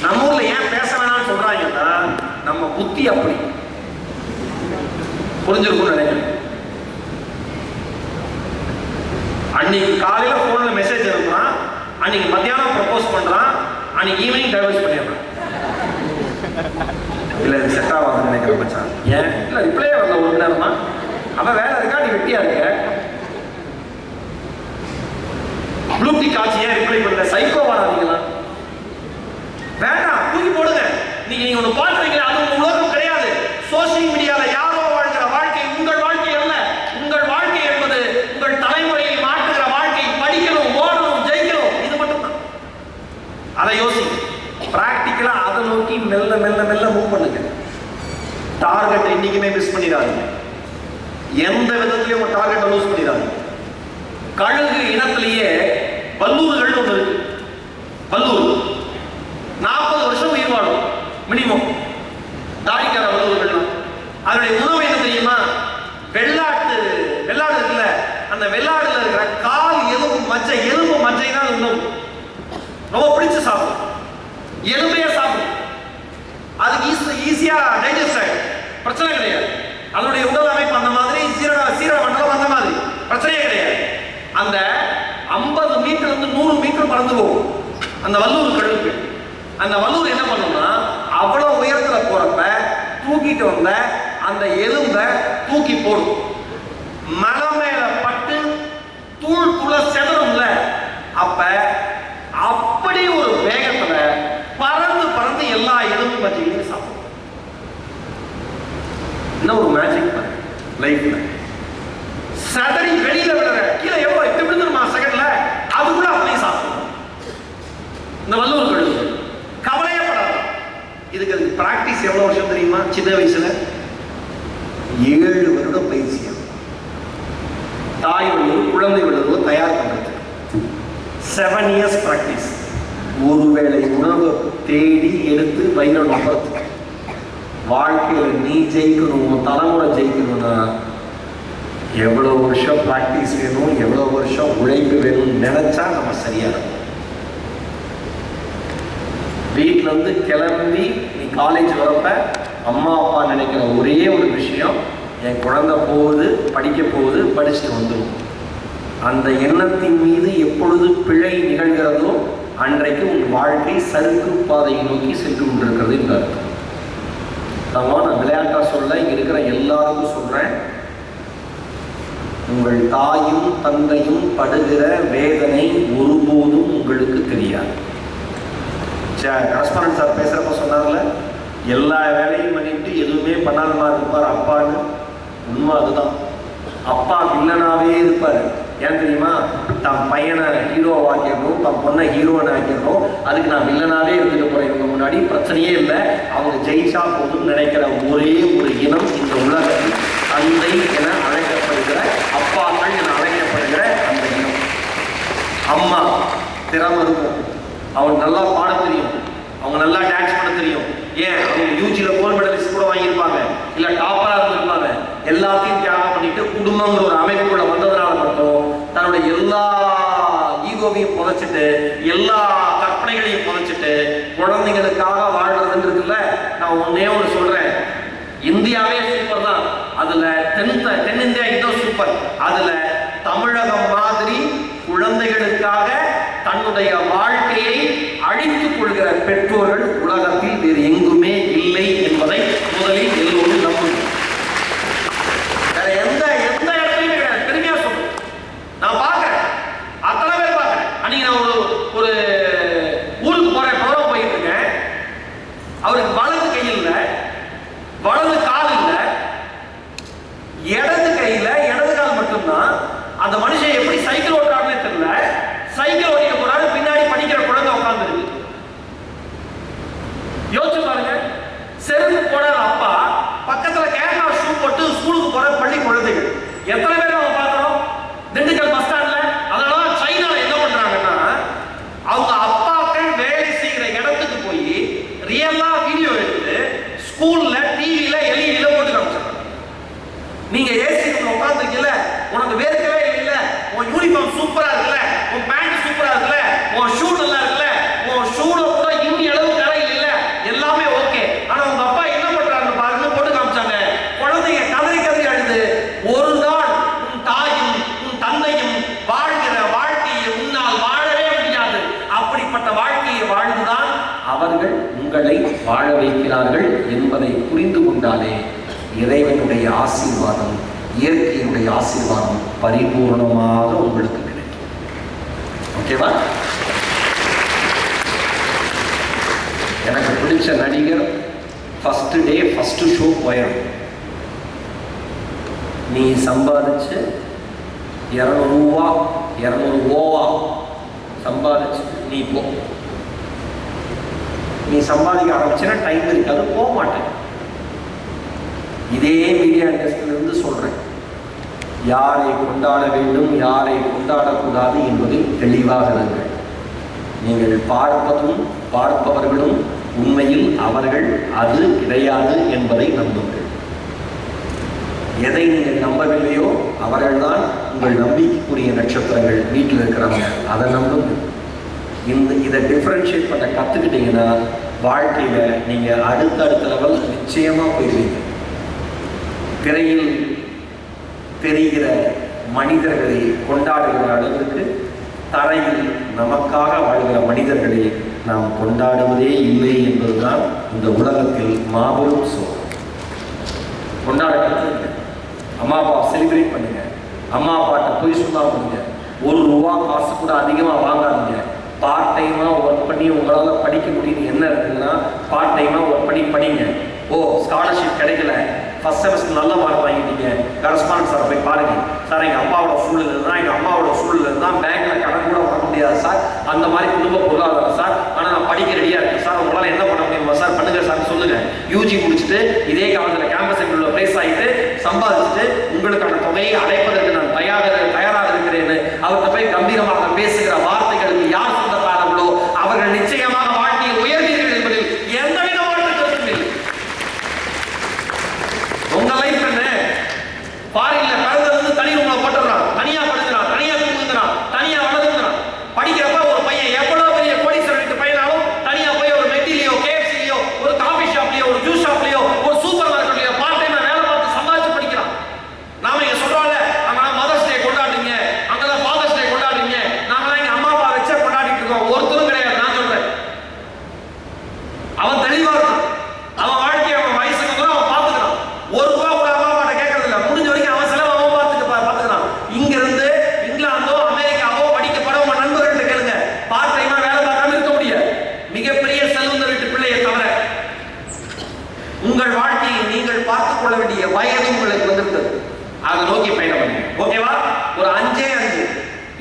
நம்ம ஊர்ல ஏன் பேச வேணாம்னு சொல்றாங்கன்னா நம்ம புத்தி அப்படி புரிஞ்சிருக்கும்னு நினைக்கிறேன். அன்னைக்கு காலையில போன்ல மெசேஜ் அனுப்புறான், அன்னைக்கு மத்தியானம் ப்ரப்போஸ் பண்றான், அன்னைக்கு ஈவினிங் டைவர்ஸ் பண்ணிடுறான். இல்ல இது செட் ஆகாதுன்னு நினைக்கிறேன் மச்சான். ஏன் இல்ல ரிப்ளே வரல 1 மணி நேரமா, அவன் வேலை இருக்கா, நீ வெட்டியா இருக்க. ப்ளூடி காட்சி ஏன் ரிப்ளை பண்ணல, சைக்கோ வராதீங்களா? வேண்டாம், தூக்கி போடுங்க. நீங்க ஒண்ணு பாக்குறீங்க, அது உங்க உலகம் கிடையாது. சோசியல் மீடியால யாரோ வாழ்கிற வாழ்க்கை உங்கள் வாழ்க்கை அல்ல. உங்கள் வாழ்க்கை என்பது உங்கள் தலைமுறையை மாற்றுகிற வாழ்க்கை. படிக்கணும், ஓடணும், ஜெயிக்கணும், இது மட்டும்தான். அதை யோசி. பிராக்டிக்கலா அதை நோக்கி மெல்ல மெல்ல மெல்ல மூவ் பண்ணுங்க. டார்கெட் இன்னைக்குமே மிஸ் பண்ணிடாதீங்க. எந்த விதத்திலையும் உங்க டார்கெட்டை லூஸ் பண்ணிடாதீங்க. கழுகு இனத்திலேயே வல்லூர்கள் ஒன்று இருக்கு. வல்லூர் 40 வருஷம் உயிர் வாழும் மினிமம். தாடிக்கார வல்லூர்கள். அதனுடைய உணவு என்ன தெரியுமா? வெள்ளாடு இருக்குல்ல, அந்த வெள்ளாடுல இருக்கிற கால் எலும்பு மஜ்ஜை தான் உணவு. ரொம்ப பிடிச்சு சாப்பிடும், எலும்பையே சாப்பிடும். அதுக்கு ஈஸியா டைஜஸ்ட் ஆகிடும், பிரச்சனை கிடையாது. அதனுடைய உடல் அமைப்பு அந்த மாதிரி, சீரக மண்டலம் அந்த மாதிரி, பிரச்சனையே கிடையாது. அந்த 50 மீட்டர் இருந்து 100 மீட்டர் பறந்து போகும் அந்த வல்லூர் கழுகு. அந்த வல்லூர் என்ன பண்ணும்னா, அவ்வளவு உயரத்துல போறப்ப தூக்கிட்டு வந்த அந்த எலும்பை தூக்கி போடும். மலை மேல பட்டு தூள் துள செதறும்ல, அப்ப அப்படி ஒரு வேகத்துல பறந்து எல்லா எலும்பு மஜ்ஜையும் சாப்பிடும். என்ன ஒரு மேஜிக் லைஃப்ல. சதறி வெளியில விடுற கீழே எவ்வளவு எப்படி விழுந்துருமா செகண்ட்ல, அது கூட அப்படியே சாப்பிடும் இந்த வல்லூர் கழுகு. கவலையப்படாது. இதுக்கு பிராக்டிஸ் எவ்வளவு வருஷம் தெரியுமா? சின்ன வயசுல 7 வருடம் பயிற்சியா. தாய் வல்லூர், குழந்தை வல்லூர் தயார் பண்றது 7 இயர்ஸ் பிராக்டிஸ். ஒருவேளை உணவு தேடி எடுத்து வயிறு நுகர்த்து. வாழ்க்கையில நீ ஜெயிக்கணும், தலைமுறை ஜெயிக்கணும்னா எவ்வளவு வருஷம் பிராக்டிஸ் வேணும், எவ்வளவு வருஷம் உழைப்பு வேணும்னு நினைச்சா நம்ம சரியா இருக்கும். வீட்டுல இருந்து கிளம்பி நீ காலேஜ் வரப்ப அம்மா அப்பா நினைக்கிற ஒரே ஒரு விஷயம், என் குழந்தை போகுது, படிக்க போகுது, படிச்சுட்டு வந்துடும். அந்த எண்ணத்தின் மீது எப்பொழுது பிழை நிகழ்கிறதோ அன்றைக்கு உன் வாழ்க்கை சறுக்கு பாதையை நோக்கி சென்று கொண்டிருக்கிறது என்று அர்த்தம். நான் விளையாட்டா சொல்ல, இங்க இருக்கிற எல்லாருக்கும் சொல்றேன், உங்கள் தாயும் தந்தையும் படுகிற வேதனை ஒருபோதும் உங்களுக்கு தெரியாது. கரஸ்பாண்டன்ட் சார் பேசுறப்ப சொன்னார்ல, எல்லா வேலையும் பண்ணிட்டு எதுவுமே பண்ணாத மாதிரி இருப்பார் அப்பான்னு. உண்மை அதுதான். அப்பா வில்லனாவே இருப்பார். ஏன் தெரியுமா? தன் பையனை ஹீரோவை ஆக்கிடணும், தன் பொண்ணை ஹீரோனை ஆக்கிடணும், அதுக்கு நான் வில்லனாவே இருந்துட்டு போறேன், இவங்க முன்னாடி பிரச்சனையே இல்லை, அவங்க ஜெயிச்சா போதும்னு நினைக்கிற ஒரே ஒரு இனம் இந்த உலகத்தில் தந்தை என அழைக்கப்படுகிற, அப்பாக்கள் என அழைக்கப்படுகிற அந்த இனம். அம்மா திறமை இருக்கும், அவங்க நல்லா பாட தெரியும், அவங்க நல்லா டான்ஸ் பண்ண தெரியும். ஏன்? அவங்க யூஜில கோல்ட் மெடலிஸ்ட் கூட வாங்கியிருப்பாங்க, இல்ல டாப்பரா இருந்திருப்பாங்க. எல்லாத்தையும் தியாகம் பண்ணிட்டு குடும்பங்கிற ஒரு அமைப்புக்குள்ள வந்ததுனால மட்டும் தன்னுடைய எல்லா ஈகோவையும் புதைச்சிட்டு, எல்லா கற்பனைகளையும் புதைச்சிட்டு குழந்தைங்களுக்காக வாழ்றதுன்னு இருக்குல்ல. நான் ஒன்னே ஒன்று சொல்றேன், இந்தியாவே சூப்பர் தான், அதுல தென்னிந்தியா இன்னும் சூப்பர். அதுல தமிழகம் மாதிரி குழந்தைகளுக்காக தன்னுடைய வாழ்க்கையை அழித்துக் கொள்கிற பெற்றோர்கள் உலகத்தில் வேறு எங்குமே இல்லை என்பதை முதலில் எல்லோரும் நம்பும். வேற எந்த இடத்துலையும் கிடையாது. பெருமையா சொல்றேன், நான் பார்க்கிறேன், அத்தனை பேர் பார்க்கிறேன். அன்னைக்கு நான் ஒரு ஊருக்கு போறேன், ப்ரோக்ராம் போயிட்டு இருக்கேன். அவருக்கு வலது கை இல்லை, வலது கால் இல்லை, இடது கையில இடது கால் மட்டும்தான். அந்த மனுஷன் எப்படி சைக்கிள் ஓட்டுறாருன்னு தெரியல, சைக்கிள் ஓட்டிக்க போறாரு, பின்னாடி படிக்கிற குழந்தை உட்கார்ந்து இருக்கு. யோசிச்சு பாருங்க. செருப்பு போடாத அப்பா, பக்கத்துல கேரளா ஷூ போட்டு ஸ்கூலுக்கு போற பள்ளி குழந்தைகள் எத்தனை பேர் நம்ம பார்க்கிறோம் திண்டுக்கல் பஸ் ஸ்டாண்ட்ல. அதனால சைனால என்ன பண்றாங்கன்னா, அவங்க அப்பாக்கள் வேலை செய்கிற இடத்துக்கு போய் ரியலா வீடியோ எடுத்து ஸ்கூல்ல டிவில எல்இடில போட்டு காமிச்சாங்க. நீங்க ஏசி ரூம்ல உட்கார்ந்துருக்கீல, உனக்கு வேர்க்கவே இல்ல, உன் யூனிஃபார்ம் சூப்பரா இருக்குல்ல, உன் பேண்ட் சூப்பரா இருக்குல்ல, உன் ஷூ நல்லா இருக்குல்ல, உன் ஷூல கூட இன்னி அளவு கரை இல்ல, எல்லாமே ஓகே. ஆனா உங்க அப்பா என்ன பண்றாருன்னு பாருங்க, போட்டு காமிச்சாங்க. குழந்தைங்க கதறி கதறி அழுது, ஒரு நாள் உன் தாயும் உன் தந்தையும் வாழ்கிற வாழ்க்கையை உன்னால் வாழவே முடியாது. அப்படிப்பட்ட வாழ்க்கையை வாழ்ந்துதான் அவர்கள் உங்களை வாழ வைக்கிறார்கள் என்பதை புரிந்து கொண்டாலே இறைவனுடைய ஆசீர்வாதம், இயற்கையினுடைய ஆசீர்வாதம் பரிபூர்ணமாக உங்களுக்கு கிடைக்கும். ஓகேவா? எனக்கு பிடிச்ச நடிகர் ஃபர்ஸ்ட் டே ஃபர்ஸ்ட் ஷோ போயிடும். நீ சம்பாதிச்சு 200 ரூபா 200 ஓவா சம்பாதிச்சு நீ போ. நீ சம்பாதிக்க ஆரம்பிச்சுன்னா டைம் இருக்காது, போக மாட்டேன். இதே மீடியா இண்டஸ்ட்ரியில இருந்து சொல்றேன், யாரை கொண்டாட வேண்டும், யாரை கொண்டாடக்கூடாது என்பதில் தெளிவாக இருங்கள். நீங்கள் பார்ப்பதும் பார்ப்பவர்களும் உண்மையில் அவர்கள் அது கிடையாது என்பதை நம்புங்கள். எதை நீங்கள் நம்பவில்லையோ அவர்கள்தான் உங்கள் நம்பிக்கைக்குரிய நட்சத்திரங்கள். வீட்டில் இருக்கிறவங்க அதை நம்புங்க. இதை டிஃபரன்ஷியேட் பண்ண கற்றுக்கிட்டீங்கன்னா வாழ்க்கையில நீங்க அடுத்த லெவல் நிச்சயமா போயிருவீங்க. திரையில் தெரிகிற மனிதர்களை கொண்டாடுகிற அளவுக்கு தரையில் நமக்காக வாழ்கிற மனிதர்களை நாம் கொண்டாடுவதே இல்லை என்பதுதான் இந்த உலகத்தில் மாபெரும் சோகம். கொண்டாட கற்றுங்க. அம்மா அப்பா செலிப்ரேட் பண்ணுங்க. அம்மா அப்பாட்ட போய் சொன்னா பண்ணுங்க. 1 ரூபா காசு கூட அதிகமாக வாங்காதீங்க. பார்ட் டைமா ஒர்க் பண்ணி உங்களால் படிக்க முடியுது என்ன இருக்குதுன்னா, பார்ட் டைமா ஒர்க் பண்ணி படிங்க. ஓ ஸ்காலர்ஷிப் கிடைக்கல, ஃபர்ஸ்ட் செமஸ்டர் நல்ல மார்க் வாங்கிட்டீங்க, கரஸ்பாண்டன்ட் சார் போய் பாருங்க. சார் எங்கள் அப்பாவோட சூழல் இருந்தால், எங்கள் அம்மாவோட சூழல் இருந்தால் பேங்க்ல கடன் கூட வாங்க முடியாது சார், அந்த மாதிரி குடும்ப பொருளாதாரம் சார், ஆனால் நான் படிக்க ரெடியாக இருக்கேன் சார், உங்களால் என்ன பண்ண முடியுமா சார், பண்ணுங்க சார் சொல்லுங்க. யூஜி முடிச்சுட்டு இதே காலத்தில் கேம்பஸ் இன்டர்வியூல பிளேஸ் ஆகிட்டு சம்பாதிச்சுட்டு உங்களுக்கான தொகையை அடைப்பதற்கு நான் தயாராக இருக்கிறேன்னு அவர்கிட்ட போய் கம்பீரமாக பேசுகிற வார்த்தைகளுக்கு யார் சொந்தக்காரர்களோ அவர்கள் நிச்சயமாக வாழ்க்கையில் உயர்வீர்கள்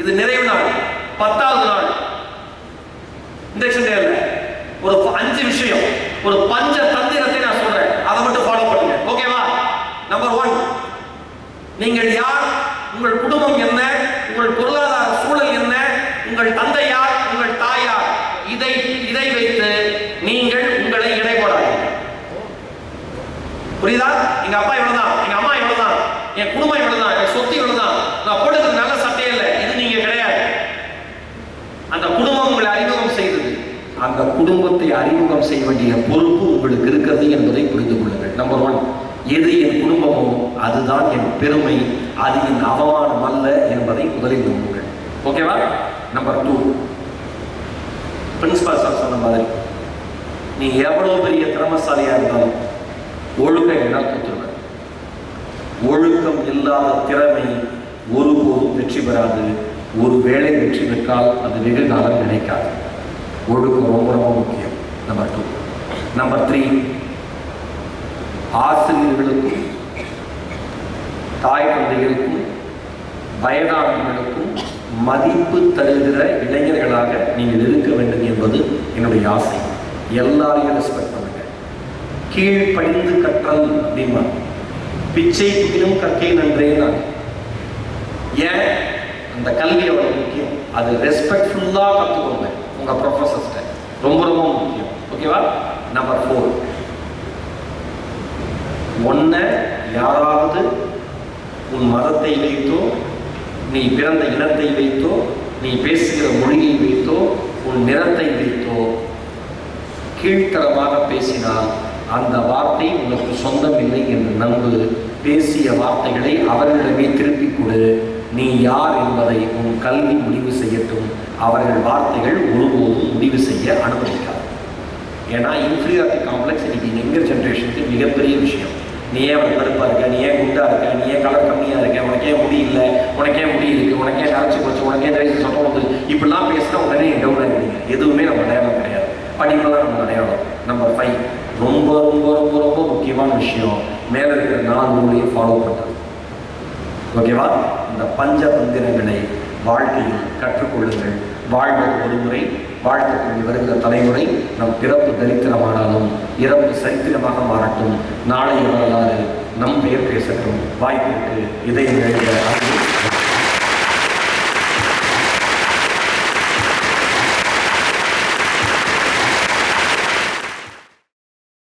இது நிறைவு நாள். 10வது நாள் இண்டக்ஷன் டே இல்ல, ஒரு 5 விஷயம், ஒரு பஞ்ச தந்திரத்தை நான் சொல்றேன், அதை மட்டும் ஃபாலோ பண்ணுங்க. ஓகேவா? நம்பர் 1, நீங்கள் யார், உங்கள் குடும்பம் என்ன, உங்கள் பொருளாதார சூழல் என்ன, உங்கள் தந்தை யார், உங்கள் தாய் யார், இதை வைத்து நீங்கள் உங்களை எடை போடாதீங்க. புரியுதா? எங்க அப்பா இவ்வளவுதான், எங்க அம்மா இவ்வளவுதான், என் குடும்பம் இவ்வளவுதான், என் சொத்து இவ்வளவுதான், நான் போடுறது நல்ல சட்டையே இல்லை, இது நீங்க கிடையாது. அந்த குடும்பம் உங்களை அறிமுகம் செய்தது, அந்த குடும்பத்தை அறிமுகம் செய்ய வேண்டிய பொறுப்பு உங்களுக்கு இருக்கிறது என்பதை புரிந்து கொள்ளுங்கள். நம்பர் 1, எது என் குடும்பமோ அதுதான் என் பெருமை, அது என் அவமானம் அல்ல என்பதை முதலில் நம்புங்கள். ஓகேவா? நம்பர் 2, பிரின்சிபால் சார் சொன்ன மாதிரி, நீ எவ்வளவு பெரிய திறமசாலியா இருந்தாலும் ஒழுக்கம் என்ன தோற்றுருவ. ஒழுக்கம் இல்லாத திறமை ஒருபோதும் வெற்றி பெறாது. ஒரு வேளை வெற்றி பெற்றால் அது வெகு காலம் நினைக்காது. ஒழுக்கம் ரொம்ப ரொம்ப முக்கியம். நம்பர் 2. நம்பர் 3, ஆசிரியர்களுக்கும் தாய் தந்தைகளுக்கும் வயதானவர்களுக்கும் மதிப்பு தருகிற இளைஞர்களாக நீங்கள் இருக்க வேண்டும் என்பது என்னுடைய ஆசை. எல்லாரையும் ரெஸ்பெக்ட் பண்ணுங்க. கீழ்ப்படிந்து கற்றல் அப்படிமா, பிச்சை புகிலும் கற்கை நன்றே. நான் ஏன் அந்த கல்வி அவ்வளவு முக்கியம்? அது ரெஸ்பெக்ட்ஃபுல்லா கற்றுக்கோங்க உங்க ப்ரொஃபஸர்ஸ்ட, ரொம்ப ரொம்ப முக்கியம். ஓகேவா? நம்பர் 4, ஒன்ன யாராவது உன் மதத்தை வைத்தோ, நீ பிறந்த இனத்தை வைத்தோ, நீ பேசுகிற மொழியை வைத்தோ, உன் நிறத்தை வைத்தோ கீழ்த்தரமாக பேசினால் அந்த வார்த்தை உனக்கு சொந்தம் இல்லை என்று நம்பு. பேசிய வார்த்தைகளை அவர்களிடமே திருப்பிக் கொடு. நீ யார் என்பதை உன் கல்வி முடிவு செய்யட்டும். அவர்கள் வார்த்தைகள் ஒருபோதும் முடிவு செய்ய அனுமதிக்காது. ஏன்னா இன்ஃபீரியாரிட்டி காம்ப்ளெக்ஸ் இன்னைக்கு யங்கர் ஜென்ரேஷனுக்கு மிகப்பெரிய விஷயம். நீ ஏன் அவன் கருப்பா இருக்க, நீ ஏன் குண்டா இருக்க, நீ ஏன் கலர் கம்மியா இருக்க, உனக்கே முடி இல்லை, உனக்கே முடி இருக்கு, உனக்கே நரைச்சி போச்சு, உனக்கே தயவுசெய்து சொல்ல வந்து இப்படிலாம் பேசினா உடனே டவுன் ஆகிடுவீங்க. எதுவுமே நம்ம அடையாளம் கிடையாது. படிப்பெல்லாம் நம்ம அடையாளம். நம்பர் 5, ரொம்ப ரொம்ப ரொம்ப ரொம்ப முக்கியமான விஷயம், மேலே இருக்கிற 4 ரூலையும் ஃபாலோ பண்ணுறது. ஓகேவா? இந்த பஞ்ச தந்திரங்களை வாழ்க்கையில் கற்றுக்கொள்ளுங்கள். வாழ்வது ஒரு முறை, வாழ்க்கைக்கு வருகிற தலைமுறை. நம் பிறப்பு தரித்திரமானாலும் இறப்பு சரித்திரமாக மாறட்டும். நாளைய வரலாறு நம் பெயர் பேசட்டும். வாய்ப்பிற்கு இதயம் எழுத